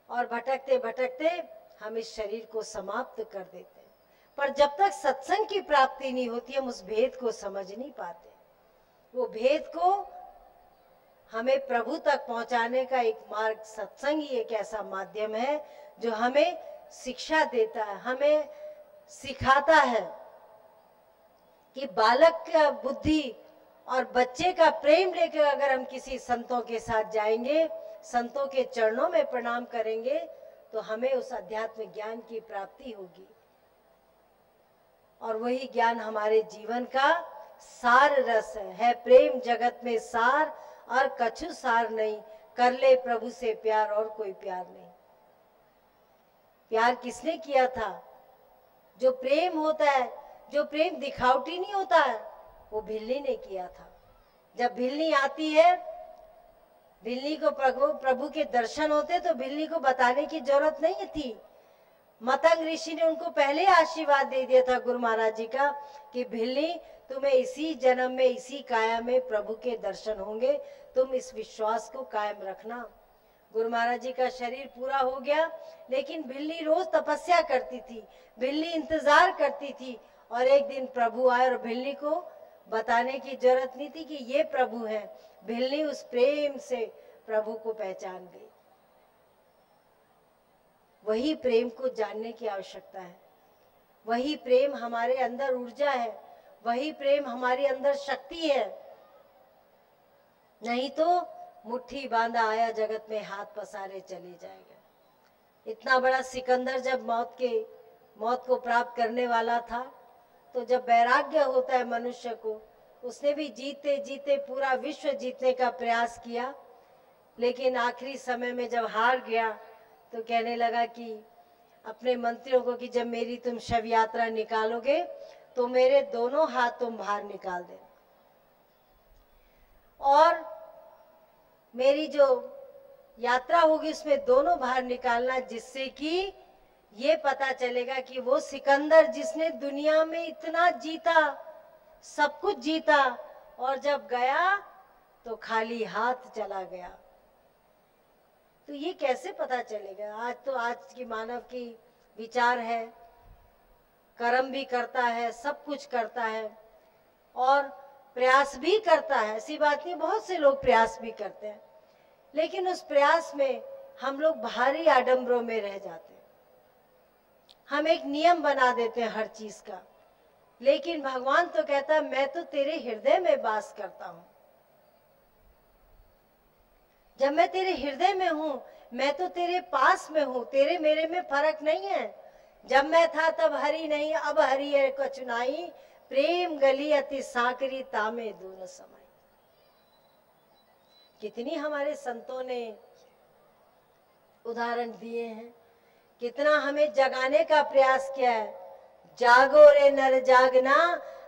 और भटकते भटकते हम इस शरीर को समाप्त कर देते हैं। पर जब तक सत्संग की प्राप्ति नहीं होती, हम उस भेद को समझ नहीं पाते। वो भेद को हमें प्रभु तक पहुंचाने का एक मार्ग सत्संग ही एक ऐसा माध्यम है जो हमें शिक्षा देता है, हमें सिखाता है कि बालक का बुद्धि और बच्चे का प्रेम लेकर अगर हम किसी संतों के साथ जाएंगे, संतों के चरणों में प्रणाम करेंगे, तो हमें उस अध्यात्म ज्ञान की प्राप्ति होगी। और वही ज्ञान हमारे जीवन का सार रस है। प्रेम जगत में सार और कछु सार नहीं, कर ले प्रभु से प्यार और कोई प्यार नहीं। प्यार किसने किया था? जो प्रेम होता है, जो प्रेम दिखावटी नहीं होता है, वो भिल्ली ने किया था। जब भिल्ली आती है, भिल्ली को प्रभु के दर्शन होते, तो भिल्ली को बताने की जरूरत नहीं थी। मतंग ऋषि ने उनको पहले आशीर्वाद दे दिया था गुरु महाराज जी का कि भिल्ली, तुम्हें इसी जन्म में, इसी काया में प्रभु के दर्शन होंगे, तुम इस विश्वास को कायम रखना। गुरु महाराज जी का शरीर पूरा हो गया, लेकिन भिल्ली रोज तपस्या करती थी, भिल्ली इंतजार करती थी। और एक दिन प्रभु आए और भिल्ली को बताने की जरूरत नहीं थी कि ये प्रभु है। भिल्ली उस प्रेम से प्रभु को पहचान गई। वही प्रेम को जानने की आवश्यकता है। वही प्रेम हमारे अंदर ऊर्जा है, वही प्रेम हमारे अंदर शक्ति है। नहीं तो मुट्ठी बांधा आया जगत में, हाथ पसारे चले जाएगा। इतना बड़ा सिकंदर जब मौत को प्राप्त करने वाला था, तो जब वैराग्य होता है मनुष्य को, उसने भी जीते जीते पूरा विश्व जीतने का प्रयास किया, लेकिन आखिरी समय में जब हार गया तो कहने लगा कि अपने मंत्रियों को कि जब मेरी तुम शव यात्रा निकालोगे तो मेरे दोनों हाथ तुम बाहर निकाल देना, और मेरी जो यात्रा होगी उसमें दोनों बाहर निकालना, जिससे कि ये पता चलेगा कि वो सिकंदर जिसने दुनिया में इतना जीता, सब कुछ जीता, और जब गया तो खाली हाथ चला गया। तो ये कैसे पता चलेगा? आज की मानव की विचार है, कर्म भी करता है, सब कुछ करता है और प्रयास भी करता है। ऐसी बात नहीं, बहुत से लोग प्रयास भी करते हैं, लेकिन उस प्रयास में हम लोग बाहरी आडंबरों में रह जाते हैं। हम एक नियम बना देते हैं हर चीज का, लेकिन भगवान तो कहता है मैं तो तेरे हृदय में वास करता हूं। जब मैं तेरे हृदय में हूं, मैं तो तेरे पास में हूं, तेरे मेरे में फर्क नहीं है। जब मैं था तब हरि नहीं, अब हरि है कचुनाई, प्रेम गली अति साकरी तामे दोनों समय। कितनी हमारे संतों ने उदाहरण दिए हैं, कितना हमें जगाने का प्रयास किया है। जागो रे नर जागना,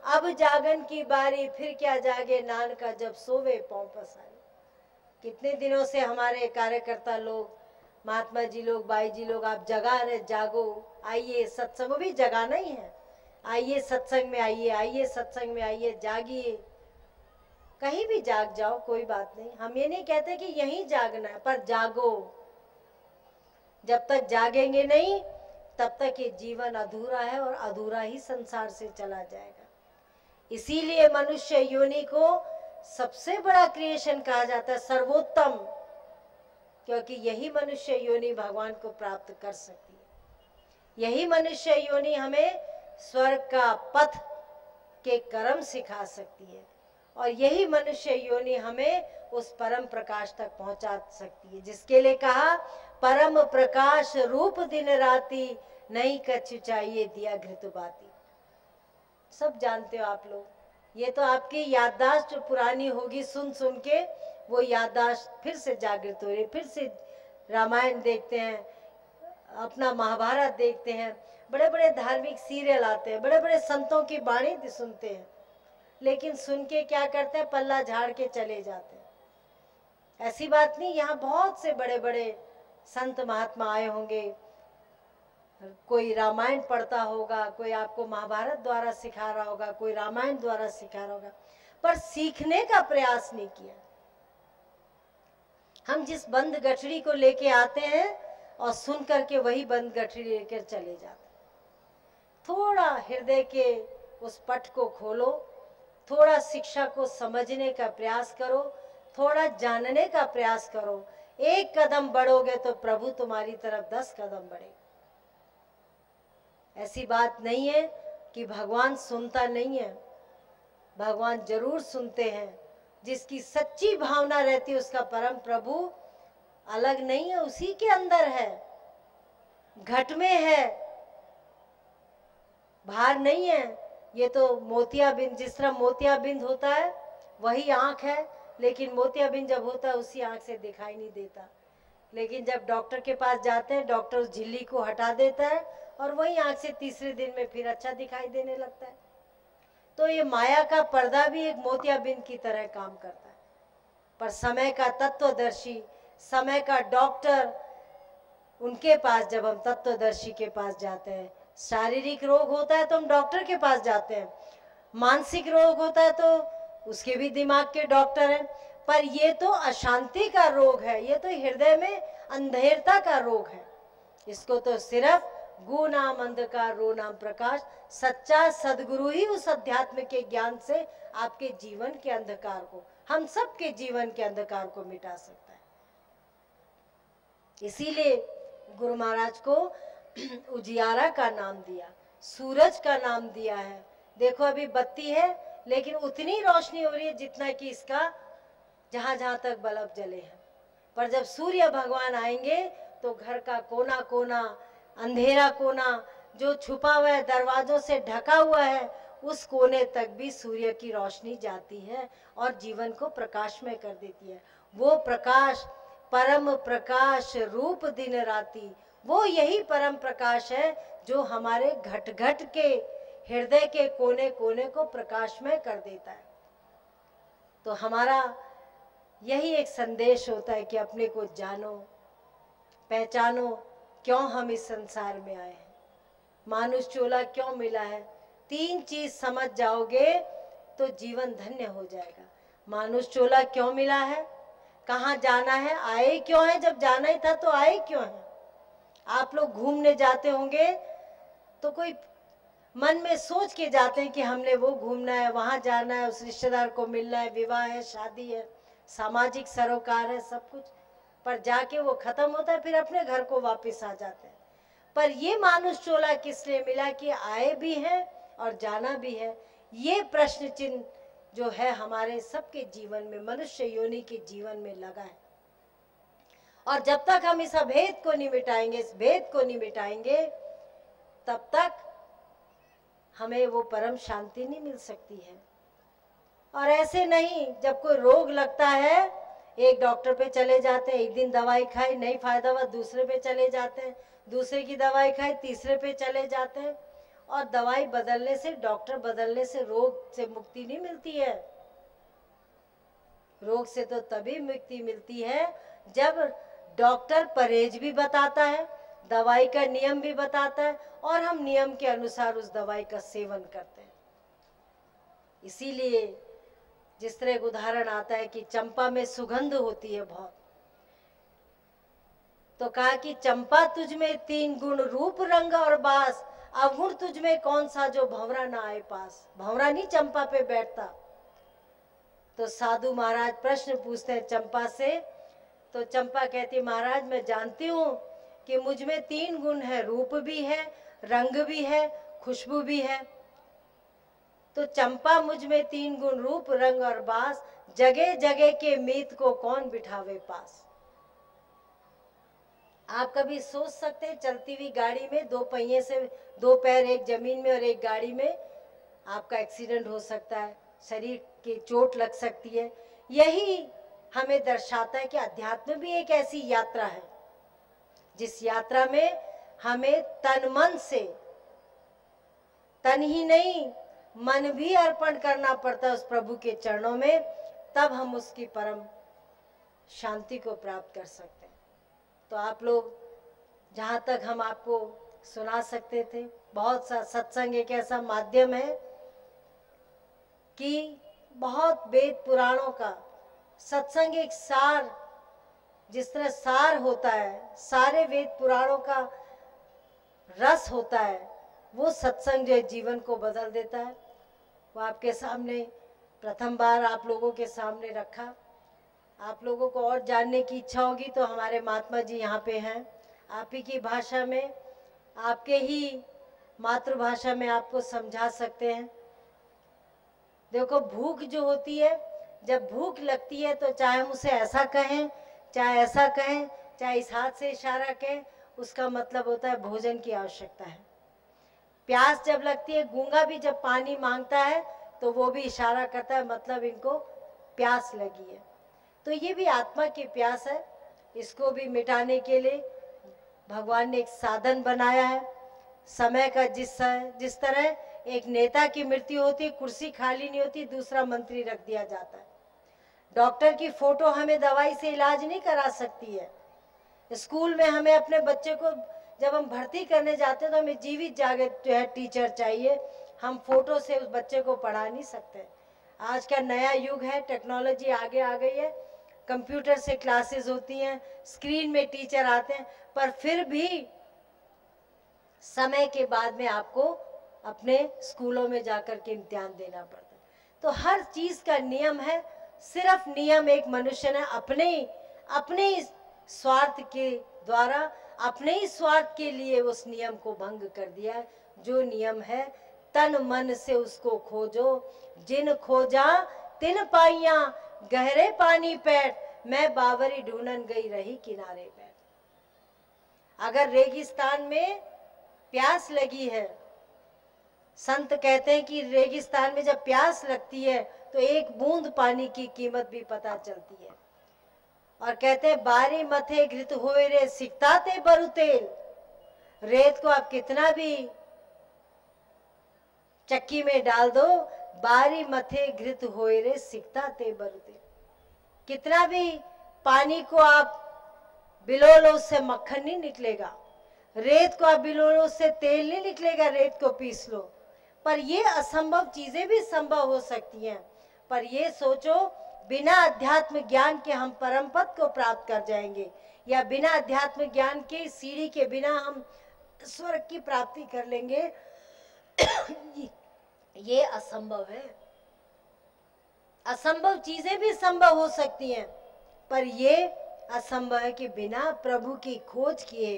अब जागन की बारी फिर क्या जागे नानका जब सोवे पाँव पसारे। कितने दिनों से हमारे कार्यकर्ता लोग, महात्मा जी लोग, बाई जी लोग, आप जगा रहे, जागो, आइए सत्संग भी जगाना ही है, आइए सत्संग में आइए, आइए सत्संग में आइए, जागिए, कहीं भी जाग जाओ, कोई बात नहीं। हम ये नहीं कहते कि यहीं जागना है, पर जागो। जब तक जागेंगे नहीं तब तक ये जीवन अधूरा है और अधूरा ही संसार से चला जाएगा। इसीलिए मनुष्य योनि को सबसे बड़ा क्रिएशन कहा जाता है, सर्वोत्तम, क्योंकि यही मनुष्य योनि भगवान को प्राप्त कर सकती है। यही मनुष्य योनि हमें स्वर्ग का पथ के कर्म सिखा सकती है और यही मनुष्य योनि हमें उस परम प्रकाश तक पहुंचा सकती है, जिसके लिए कहा परम प्रकाश रूप दिन राती, नहीं कछु चाहिए दिया घृत बाती। सब जानते हो आप लोग, ये तो आपकी याददाश्त जो पुरानी होगी सुन सुन के, वो याददाश्त फिर से जागृत हो रही है। फिर से रामायण देखते हैं, अपना महाभारत देखते हैं, बड़े बड़े धार्मिक सीरियल आते हैं, बड़े बड़े संतों की वाणी सुनते हैं, लेकिन सुन के क्या करते हैं, पल्ला झाड़ के चले जाते हैं। ऐसी बात नहीं, यहाँ बहुत से बड़े बड़े संत महात्मा आए होंगे, कोई रामायण पढ़ता होगा, कोई आपको महाभारत द्वारा सिखा रहा होगा, कोई रामायण द्वारा सिखा रहा होगा, पर सीखने का प्रयास नहीं किया। हम जिस बंद गठरी को लेके आते हैं और सुन करके वही बंद गठरी लेकर चले जाते हैं। थोड़ा हृदय के उस पट को खोलो, थोड़ा शिक्षा को समझने का प्रयास करो, थोड़ा जानने का प्रयास करो। एक कदम बढ़ोगे तो प्रभु तुम्हारी तरफ 10 कदम बढ़ेगा। ऐसी बात नहीं है कि भगवान सुनता नहीं है, भगवान जरूर सुनते हैं। जिसकी सच्ची भावना रहती है उसका परम प्रभु अलग नहीं है, उसी के अंदर है, घट में है, बाहर नहीं है। ये तो मोतियाबिंद, जिस तरह मोतियाबिंद होता है वही आंख है, लेकिन मोतियाबिंद जब होता है उसी आंख से दिखाई नहीं देता। लेकिन जब डॉक्टर के पास जाते हैं, डॉक्टर उस झिल्ली को हटा देता है और वही आंख से तीसरे दिन में फिर अच्छा दिखाई देने लगता है। तो ये माया का पर्दा भी एक मोतियाबिंद की तरह काम करता है। पर समय का तत्वदर्शी, समय का डॉक्टर, उनके पास जब हम तत्वदर्शी के पास जाते हैं, शारीरिक रोग होता है तो हम डॉक्टर के पास जाते हैं, मानसिक रोग होता है तो उसके भी दिमाग के डॉक्टर हैं। पर ये तो अशांति का रोग है, ये तो हृदय में अंधेरता का रोग है। इसको तो सिर्फ गु नाम अंधकार रो नाम प्रकाश, सच्चा सदगुरु ही उस अध्यात्म के ज्ञान से आपके जीवन के अंधकार को, हम सब के जीवन के अंधकार को मिटा सकता है। इसीलिए गुरु महाराज को उजियारा का नाम दिया, सूरज का नाम दिया है। देखो अभी बत्ती है लेकिन उतनी रोशनी हो रही है जितना कि इसका जहां जहां तक बल्ब जले हैं। पर जब सूर्य भगवान आएंगे तो घर का कोना कोना, अंधेरा कोना जो छुपा हुआ है, दरवाजों से ढका हुआ है, उस कोने तक भी सूर्य की रोशनी जाती है और जीवन को प्रकाशमय कर देती है। वो प्रकाश परम प्रकाश रूप दिन राती, वो यही परम प्रकाश है जो हमारे घट घट के हृदय के कोने कोने को प्रकाशमय कर देता है। तो हमारा यही एक संदेश होता है कि अपने को जानो, पहचानो, क्यों हम इस संसार में आए हैं, मानुष चोला क्यों मिला है। 3 चीज समझ जाओगे तो जीवन धन्य हो जाएगा। मानुष चोला क्यों मिला है, कहाँ जाना है, आए क्यों है, जब जाना ही था तो आए क्यों है। आप लोग घूमने जाते होंगे तो कोई मन में सोच के जाते हैं कि हमने वो घूमना है, वहां जाना है, उस रिश्तेदार को मिलना है, विवाह है, शादी है, सामाजिक सरोकार है, सब कुछ। पर जाके वो खत्म होता है, फिर अपने घर को वापस आ जाते हैं। पर ये मानुष चोला किस लिए मिला कि आए भी हैं और जाना भी है। ये प्रश्न चिन्ह जो है हमारे सबके जीवन में, मनुष्य योनि के जीवन में लगा है। और जब तक हम इस अभेद को नहीं मिटाएंगे, इस भेद को नहीं मिटाएंगे, तब तक हमें वो परम शांति नहीं मिल सकती है। और ऐसे नहीं, जब कोई रोग लगता है एक डॉक्टर पे चले जाते हैं, एक दिन दवाई खाई नहीं फायदा हुआ, दूसरे पे चले जाते हैं, दूसरे की दवाई खाई तीसरे पे चले जाते हैं, और दवाई बदलने से, डॉक्टर बदलने से रोग से मुक्ति नहीं मिलती है। रोग से तो तभी मुक्ति मिलती है जब डॉक्टर परहेज भी बताता है, दवाई का नियम भी बताता है और हम नियम के अनुसार उस दवाई का सेवन करते हैं। इसीलिए जिस तरह एक उदाहरण आता है कि चंपा में सुगंध होती है बहुत, तो कहा कि चंपा तुझ में 3 गुण, रूप रंग और बास, अवगुण तुझ में कौन सा जो भंवरा ना आए पास। भंवरा नहीं चंपा पे बैठता। तो साधु महाराज प्रश्न पूछते हैं चंपा से, तो चंपा कहती महाराज मैं जानती हूँ कि मुझ में 3 गुण है, रूप भी है, रंग भी है, खुशबू भी है। तो चंपा मुझ में 3 गुण, रूप रंग और बास, जगह जगह के मीत को कौन बिठावे पास। आप कभी सोच सकते हैं चलती हुई गाड़ी में 2 पहिए से 2 पैर, एक जमीन में और एक गाड़ी में, आपका एक्सीडेंट हो सकता है, शरीर की चोट लग सकती है। यही हमें दर्शाता है कि अध्यात्म भी एक ऐसी यात्रा है जिस यात्रा में हमें तन मन से, तन ही नहीं मन भी अर्पण करना पड़ता है उस प्रभु के चरणों में, तब हम उसकी परम शांति को प्राप्त कर सकते हैं। तो आप लोग, जहाँ तक हम आपको सुना सकते थे, बहुत सा सत्संग एक ऐसा माध्यम है कि बहुत वेद पुराणों का सत्संग एक सार, जिस तरह सार होता है, सारे वेद पुराणों का रस होता है, वो सत्संग जो है जीवन को बदल देता है। वो आपके सामने प्रथम बार आप लोगों के सामने रखा। आप लोगों को और जानने की इच्छा होगी तो हमारे महात्मा जी यहाँ पे हैं, आप ही की भाषा में, आपके ही मातृभाषा में आपको समझा सकते हैं। देखो भूख जो होती है, जब भूख लगती है तो चाहे हम उसे ऐसा कहें, चाहे ऐसा कहें, चाहे इस हाथ से इशारा कहें, उसका मतलब होता है भोजन की आवश्यकता है। प्यास जब लगती है, गूंगा भी जब पानी मांगता है तो वो भी इशारा करता है, मतलब इनको प्यास लगी है। तो ये भी आत्मा की प्यास है, इसको भी मिटाने के लिए भगवान ने एक साधन बनाया है। समय का जिस तरह एक नेता की मृत्यु होती, कुर्सी खाली नहीं होती, दूसरा मंत्री रख दिया जाता है। डॉक्टर की फोटो हमें दवाई से इलाज नहीं करा सकती है। स्कूल में हमें अपने बच्चे को जब हम भर्ती करने जाते हैं तो हमें जीवित जागृत जो है टीचर चाहिए, हम फोटो से उस बच्चे को पढ़ा नहीं सकते। आज का नया युग है, टेक्नोलॉजी आगे आ गई है, कंप्यूटर से क्लासेस होती हैं, स्क्रीन में टीचर आते हैं, पर फिर भी समय के बाद में आपको अपने स्कूलों में जाकर के इम्तिहान देना पड़ता है। तो हर चीज का नियम है, सिर्फ नियम एक मनुष्य ने अपने स्वार्थ के द्वारा, अपने ही स्वार्थ के लिए उस नियम को भंग कर दिया है। जो नियम है तन मन से उसको खोजो, जिन खोजा तिन पाइया, गहरे पानी पैठ, मैं बावरी ढूंढन गई रही किनारे बैठ। अगर रेगिस्तान में प्यास लगी है, संत कहते हैं कि रेगिस्तान में जब प्यास लगती है तो एक बूंद पानी की कीमत भी पता चलती है। और कहते हैं बारी मथे घृत होए रे सिकता ते बरु तेल। रेत को आप कितना भी चक्की में डाल दो, बारी मथे घृत होए रे सिकता ते बरु तेल। कितना भी पानी को आप बिलो लो, उससे मक्खन नहीं निकलेगा। रेत को आप बिलो लो, उससे तेल नहीं निकलेगा, रेत को पीस लो। पर ये असंभव चीजें भी संभव हो सकती हैं। पर ये सोचो बिना अध्यात्म ज्ञान के हम परम पद को प्राप्त कर जाएंगे, या बिना अध्यात्म ज्ञान के सीढ़ी के बिना हम स्वर्ग की प्राप्ति कर लेंगे, ये असंभव है। असंभव चीजें भी संभव हो सकती हैं, पर ये असंभव है कि बिना प्रभु की खोज किए,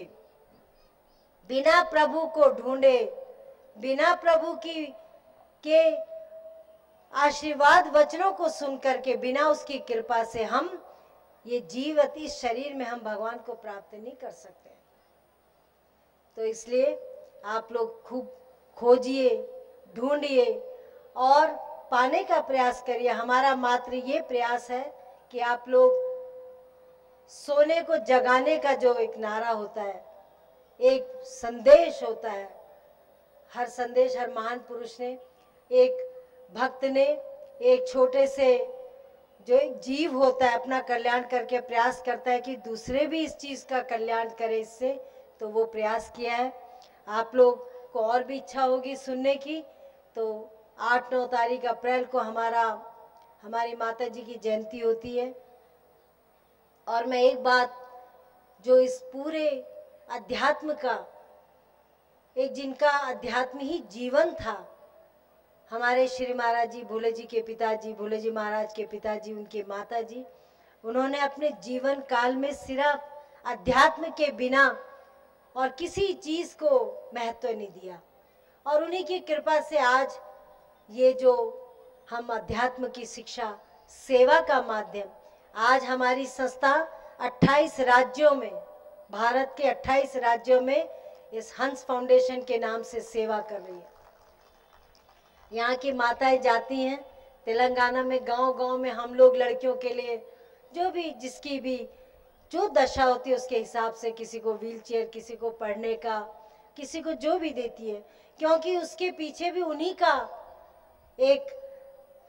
बिना प्रभु को ढूंढे, बिना प्रभु के आशीर्वाद वचनों को सुनकर के, बिना उसकी कृपा से हम ये जीवती शरीर में हम भगवान को प्राप्त नहीं कर सकते। तो इसलिए आप लोग खूब खोजिए, ढूंढिए और पाने का प्रयास करिए। हमारा मात्र ये प्रयास है कि आप लोग सोने को जगाने का जो एक नारा होता है, एक संदेश होता है, हर संदेश, हर महान पुरुष ने, एक भक्त ने, एक छोटे से जो एक जीव होता है अपना कल्याण करके प्रयास करता है कि दूसरे भी इस चीज़ का कल्याण करें इससे, तो वो प्रयास किया है। आप लोग को और भी इच्छा होगी सुनने की, तो 8-9 तारीख अप्रैल को हमारी माता जी की जयंती होती है। और मैं एक बात, जो इस पूरे अध्यात्म का, एक जिनका अध्यात्म ही जीवन था, हमारे श्री महाराज जी, भोले जी के पिताजी, भोले जी महाराज के पिताजी, उनके माता जी, उन्होंने अपने जीवन काल में सिर्फ अध्यात्म के बिना और किसी चीज़ को महत्व नहीं दिया। और उन्हीं की कृपा से आज ये जो हम अध्यात्म की शिक्षा, सेवा का माध्यम, आज हमारी संस्था 28 राज्यों में, भारत के 28 राज्यों में इस हंस फाउंडेशन के नाम से सेवा कर रही है। यहाँ की माताएं जाती हैं तेलंगाना में, गांव-गांव में हम लोग लड़कियों के लिए जो भी, जिसकी भी जो दशा होती है उसके हिसाब से, किसी को व्हीलचेयर, किसी को पढ़ने का, किसी को जो भी देती है, क्योंकि उसके पीछे भी उन्हीं का एक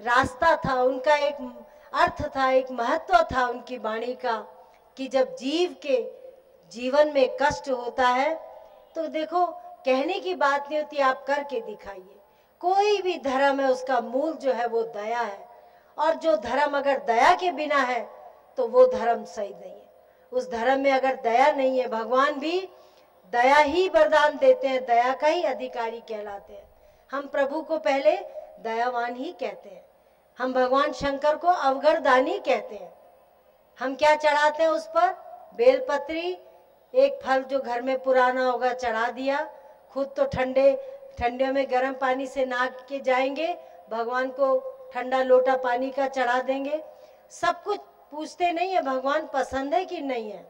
रास्ता था, उनका एक अर्थ था, एक महत्व था उनकी वाणी का, कि जब जीव के जीवन में कष्ट होता है तो देखो, कहने की बात नहीं होती, आप करके दिखाइए। कोई भी धर्म है, उसका मूल जो है वो दया है, और जो धर्म अगर दया के बिना है तो वो धर्म सही नहीं है। उस धर्म में अगर दया नहीं है, भगवान भी दया ही वरदान देते हैं, दया का ही अधिकारी कहलाते हैं। हम प्रभु को पहले दयावान ही कहते हैं, हम भगवान शंकर को अवघरदानी कहते हैं। हम क्या चढ़ाते हैं उस पर? बेलपत्री, एक फल जो घर में पुराना होगा चढ़ा दिया, खुद तो ठंडे में गर्म पानी से नहा के जाएंगे, भगवान को ठंडा लोटा पानी का चढ़ा देंगे। सब कुछ पूछते नहीं है भगवान पसंद है कि नहीं है,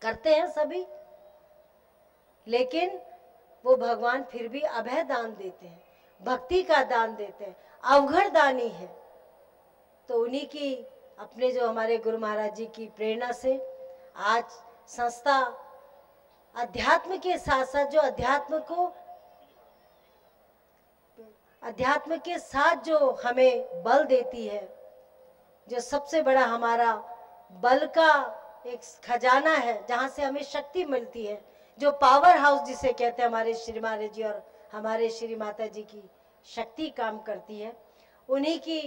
करते हैं सभी, लेकिन वो भगवान फिर भी अभय दान देते हैं, भक्ति का दान देते हैं, अवघरदानी है। तो उन्हीं की, अपने जो हमारे गुरु महाराज जी की प्रेरणा से आज संस्था अध्यात्म के साथ साथ, जो अध्यात्म के साथ जो हमें बल देती है, जो सबसे बड़ा हमारा बल का एक खजाना है, जहाँ से हमें शक्ति मिलती है, जो पावर हाउस जिसे कहते हैं, हमारे श्री महाराज जी और हमारे श्री माता जी की शक्ति काम करती है। उन्हीं की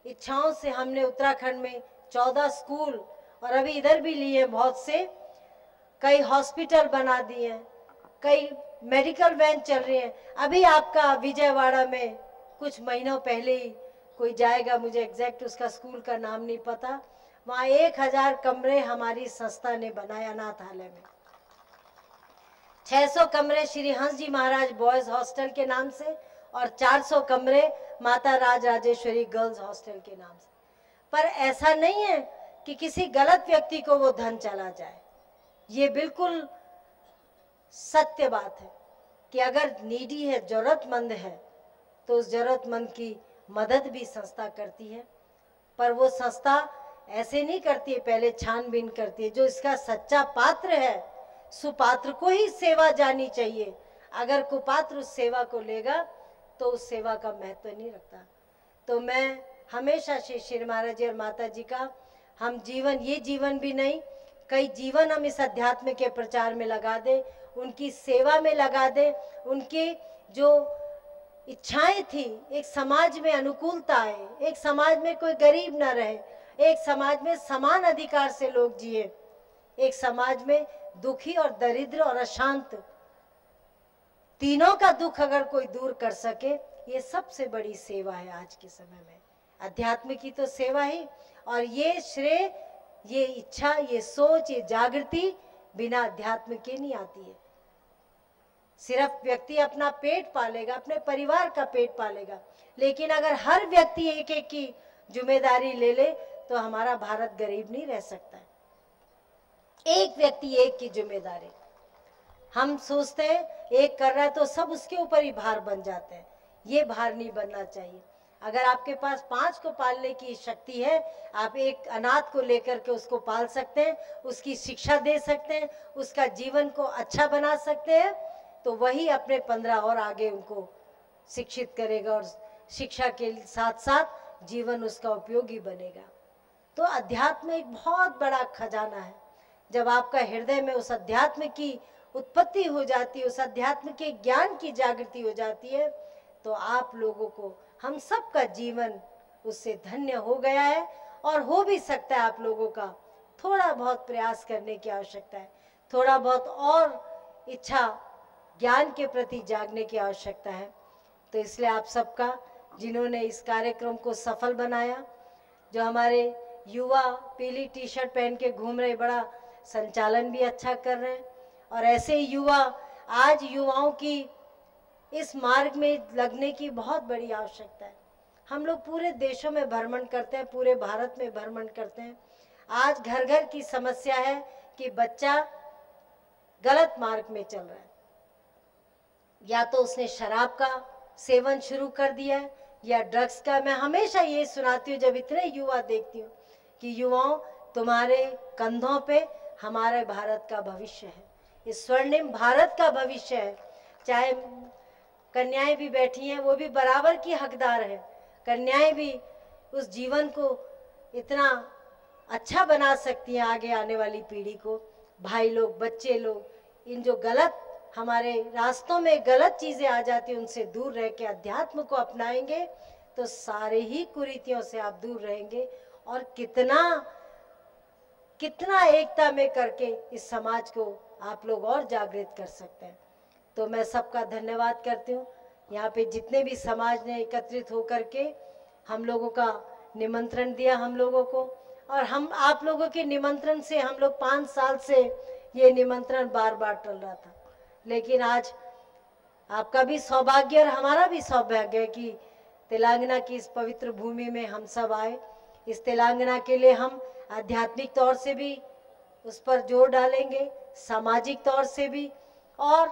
इच्छाओं से हमने उत्तराखंड में 14 स्कूल, और अभी इधर भी लिए बहुत से, कई हॉस्पिटल बना दिए हैं, कई मेडिकल वैन चल रही हैं। अभी आपका विजयवाड़ा में कुछ महीनों पहले ही कोई जाएगा, मुझे एग्जैक्ट उसका स्कूल का नाम नहीं पता, वहाँ 1000 कमरे हमारी संस्था ने बनाए अनाथालय में। 600 कमरे श्री हंस जी महाराज बॉयज हॉस्टल के नाम से, और 400 कमरे माता राज राजेश्वरी गर्ल्स हॉस्टल के नाम से। पर ऐसा नहीं है कि किसी गलत व्यक्ति को वो धन चला जाए, ये बिल्कुल सत्य बात है कि अगर नीडी है, जरूरतमंद है, तो उस जरूरतमंद की मदद भी संस्था करती है। पर वो संस्था ऐसे नहीं करती है, पहले छानबीन करती है, जो इसका सच्चा पात्र है, सुपात्र को ही सेवा जानी चाहिए। अगर कुपात्र उस सेवा को लेगा तो उस सेवा का महत्व नहीं रखता। तो मैं हमेशा श्री महाराज जी और माता जी का, हम जीवन, ये जीवन भी नहीं, कई जीवन हम इस अध्यात्म के प्रचार में लगा दें, उनकी सेवा में लगा दें। उनकी जो इच्छाएं थी, एक समाज में अनुकूलता आए, एक समाज में कोई गरीब ना रहे, एक समाज में समान अधिकार से लोग जिए, एक समाज में दुखी और दरिद्र और अशांत, तीनों का दुख अगर कोई दूर कर सके, ये सबसे बड़ी सेवा है आज के समय में। अध्यात्म की तो सेवा ही, और ये श्रेय, ये इच्छा, ये सोच, ये जागृति बिना अध्यात्म के नहीं आती है। सिर्फ व्यक्ति अपना पेट पालेगा, अपने परिवार का पेट पालेगा, लेकिन अगर हर व्यक्ति एक एक की जिम्मेदारी ले ले तो हमारा भारत गरीब नहीं रह सकता है। एक व्यक्ति एक की जिम्मेदारी, हम सोचते हैं एक कर रहा है तो सब उसके ऊपर ही भार बन जाते हैं, ये भार नहीं बनना चाहिए। अगर आपके पास 5 को पालने की शक्ति है, आप एक अनाथ को लेकर के उसको पाल सकते हैं, उसकी शिक्षा दे सकते हैं, उसका जीवन को अच्छा बना सकते हैं, तो वही अपने 15 और आगे उनको शिक्षित करेगा और शिक्षा के साथ साथ जीवन उसका उपयोगी बनेगा। तो अध्यात्म एक बहुत बड़ा खजाना है। जब आपका हृदय में उस अध्यात्म की उत्पत्ति हो जाती है, उस अध्यात्म के ज्ञान की जागृति हो जाती है, तो आप लोगों को, हम सब का जीवन उससे धन्य हो गया है। और हो भी सकता है आप लोगों का थोड़ा बहुत प्रयास करने की आवश्यकता है, थोड़ा बहुत और इच्छा ज्ञान के प्रति जागने की आवश्यकता है। तो इसलिए आप सबका, जिन्होंने इस कार्यक्रम को सफल बनाया, जो हमारे युवा पीली टी शर्ट पहन के घूम रहे, बड़ा संचालन भी अच्छा कर रहे हैं। और ऐसे युवा, आज युवाओं की इस मार्ग में लगने की बहुत बड़ी आवश्यकता है। हम लोग पूरे देशों में भ्रमण करते हैं, पूरे भारत में भ्रमण करते हैं। आज घर घर की समस्या है कि बच्चा गलत मार्ग में चल रहा है, या तो उसने शराब का सेवन शुरू कर दिया है या ड्रग्स का। मैं हमेशा ये सुनाती हूँ जब इतने युवा देखती हूँ कि युवाओं, तुम्हारे कंधों पे हमारे भारत का भविष्य है, इस स्वर्णिम भारत का भविष्य है। चाहे कन्याएं भी बैठी हैं, वो भी बराबर की हकदार है। कन्याएं भी उस जीवन को इतना अच्छा बना सकती हैं आगे आने वाली पीढ़ी को। भाई लोग, बच्चे लोग, इन जो गलत हमारे रास्तों में गलत चीजें आ जाती हैं, उनसे दूर रह के अध्यात्म को अपनाएंगे तो सारे ही कुरीतियों से आप दूर रहेंगे। और कितना कितना एकता में करके इस समाज को आप लोग और जागृत कर सकते हैं। तो मैं सबका धन्यवाद करती हूँ। यहाँ पे जितने भी समाज ने एकत्रित होकर के हम लोगों का निमंत्रण दिया हम लोगों को, और हम आप लोगों के निमंत्रण से हम लोग 5 साल से ये निमंत्रण बार बार टल रहा था। लेकिन आज आपका भी सौभाग्य और हमारा भी सौभाग्य है कि तेलंगाना की इस पवित्र भूमि में हम सब आए। इस तेलंगाना के लिए हम आध्यात्मिक तौर से भी उस पर जोर डालेंगे, सामाजिक तौर से भी, और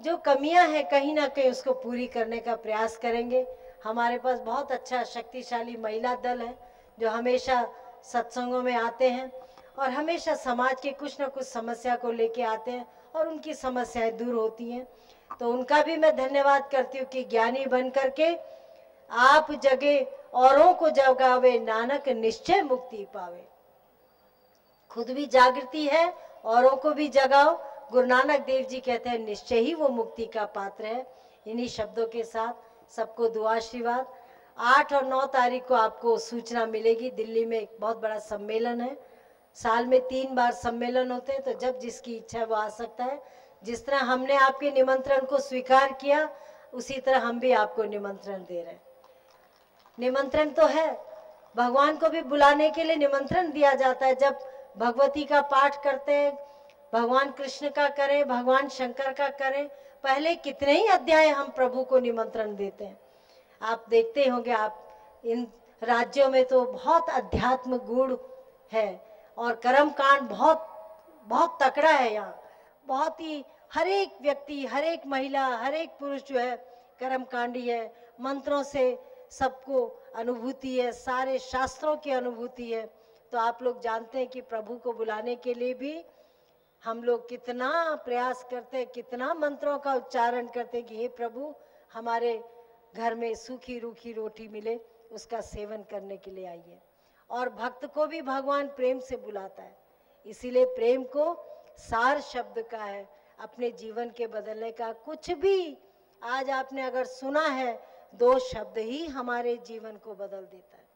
जो कमियां हैं कहीं ना कहीं उसको पूरी करने का प्रयास करेंगे। हमारे पास बहुत अच्छा शक्तिशाली महिला दल है जो हमेशा सत्संगों में आते हैं और हमेशा समाज के कुछ न कुछ समस्या को लेके आते हैं और उनकी समस्याएं दूर होती हैं। तो उनका भी मैं धन्यवाद करती हूँ कि ज्ञानी बन करके आप जगे औरों को जगावे, नानक निश्चय मुक्ति पावे। खुद भी जागृति है, औरों को भी जगाओ। गुरु नानक देव जी कहते हैं निश्चय ही वो मुक्ति का पात्र है। इन्हीं शब्दों के साथ सबको दुआ आशीर्वाद। 8 और 9 तारीख को आपको सूचना मिलेगी। दिल्ली में एक बहुत बड़ा सम्मेलन है, साल में 3 बार सम्मेलन होते हैं, तो जब जिसकी इच्छा है वो आ सकता है। जिस तरह हमने आपके निमंत्रण को स्वीकार किया, उसी तरह हम भी आपको निमंत्रण दे रहे हैं। निमंत्रण तो है, भगवान को भी बुलाने के लिए निमंत्रण दिया जाता है। जब भगवती का पाठ करते हैं, भगवान कृष्ण का करें, भगवान शंकर का करें, पहले कितने ही अध्याय हम प्रभु को निमंत्रण देते हैं। आप देखते होंगे, आप इन राज्यों में तो बहुत अध्यात्म गुण है और कर्म कांड बहुत बहुत तकड़ा है। यहाँ बहुत ही हर एक व्यक्ति, हर एक महिला, हर एक पुरुष जो है कर्म कांडी है। मंत्रों से सबको अनुभूति है, सारे शास्त्रों की अनुभूति है। तो आप लोग जानते हैं कि प्रभु को बुलाने के लिए भी हम लोग कितना प्रयास करते हैं, कितना मंत्रों का उच्चारण करते हैं कि हे प्रभु हमारे घर में सूखी रूखी रोटी मिले, उसका सेवन करने के लिए आइए। और भक्त को भी भगवान प्रेम से बुलाता है, इसीलिए प्रेम को सार शब्द का है अपने जीवन के बदलने का। कुछ भी आज आपने अगर सुना है, 2 शब्द ही हमारे जीवन को बदल देता है।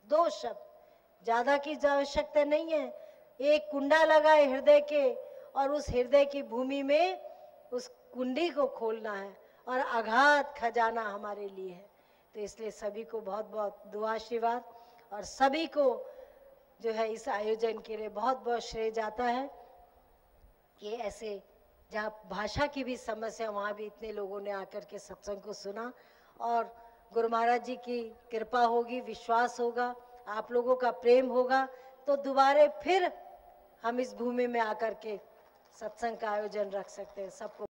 2 शब्द, ज्यादा की आवश्यकता नहीं है। एक कुंडा लगाए हृदय के और उस हृदय की भूमि में उस कुंडी को खोलना है और अगाध खजाना हमारे लिए है। तो इसलिए सभी को बहुत बहुत दुआ आशीर्वाद, और सभी को जो है इस आयोजन के लिए बहुत बहुत श्रेय जाता है। ये ऐसे जहाँ भाषा की भी समस्या, वहाँ भी इतने लोगों ने आकर के सत्संग को सुना, और गुरु महाराज जी की कृपा होगी, विश्वास होगा, आप लोगों का प्रेम होगा, तो दोबारा फिर हम इस भूमि में आकर के सत्संग का आयोजन रख सकते हैं। सबको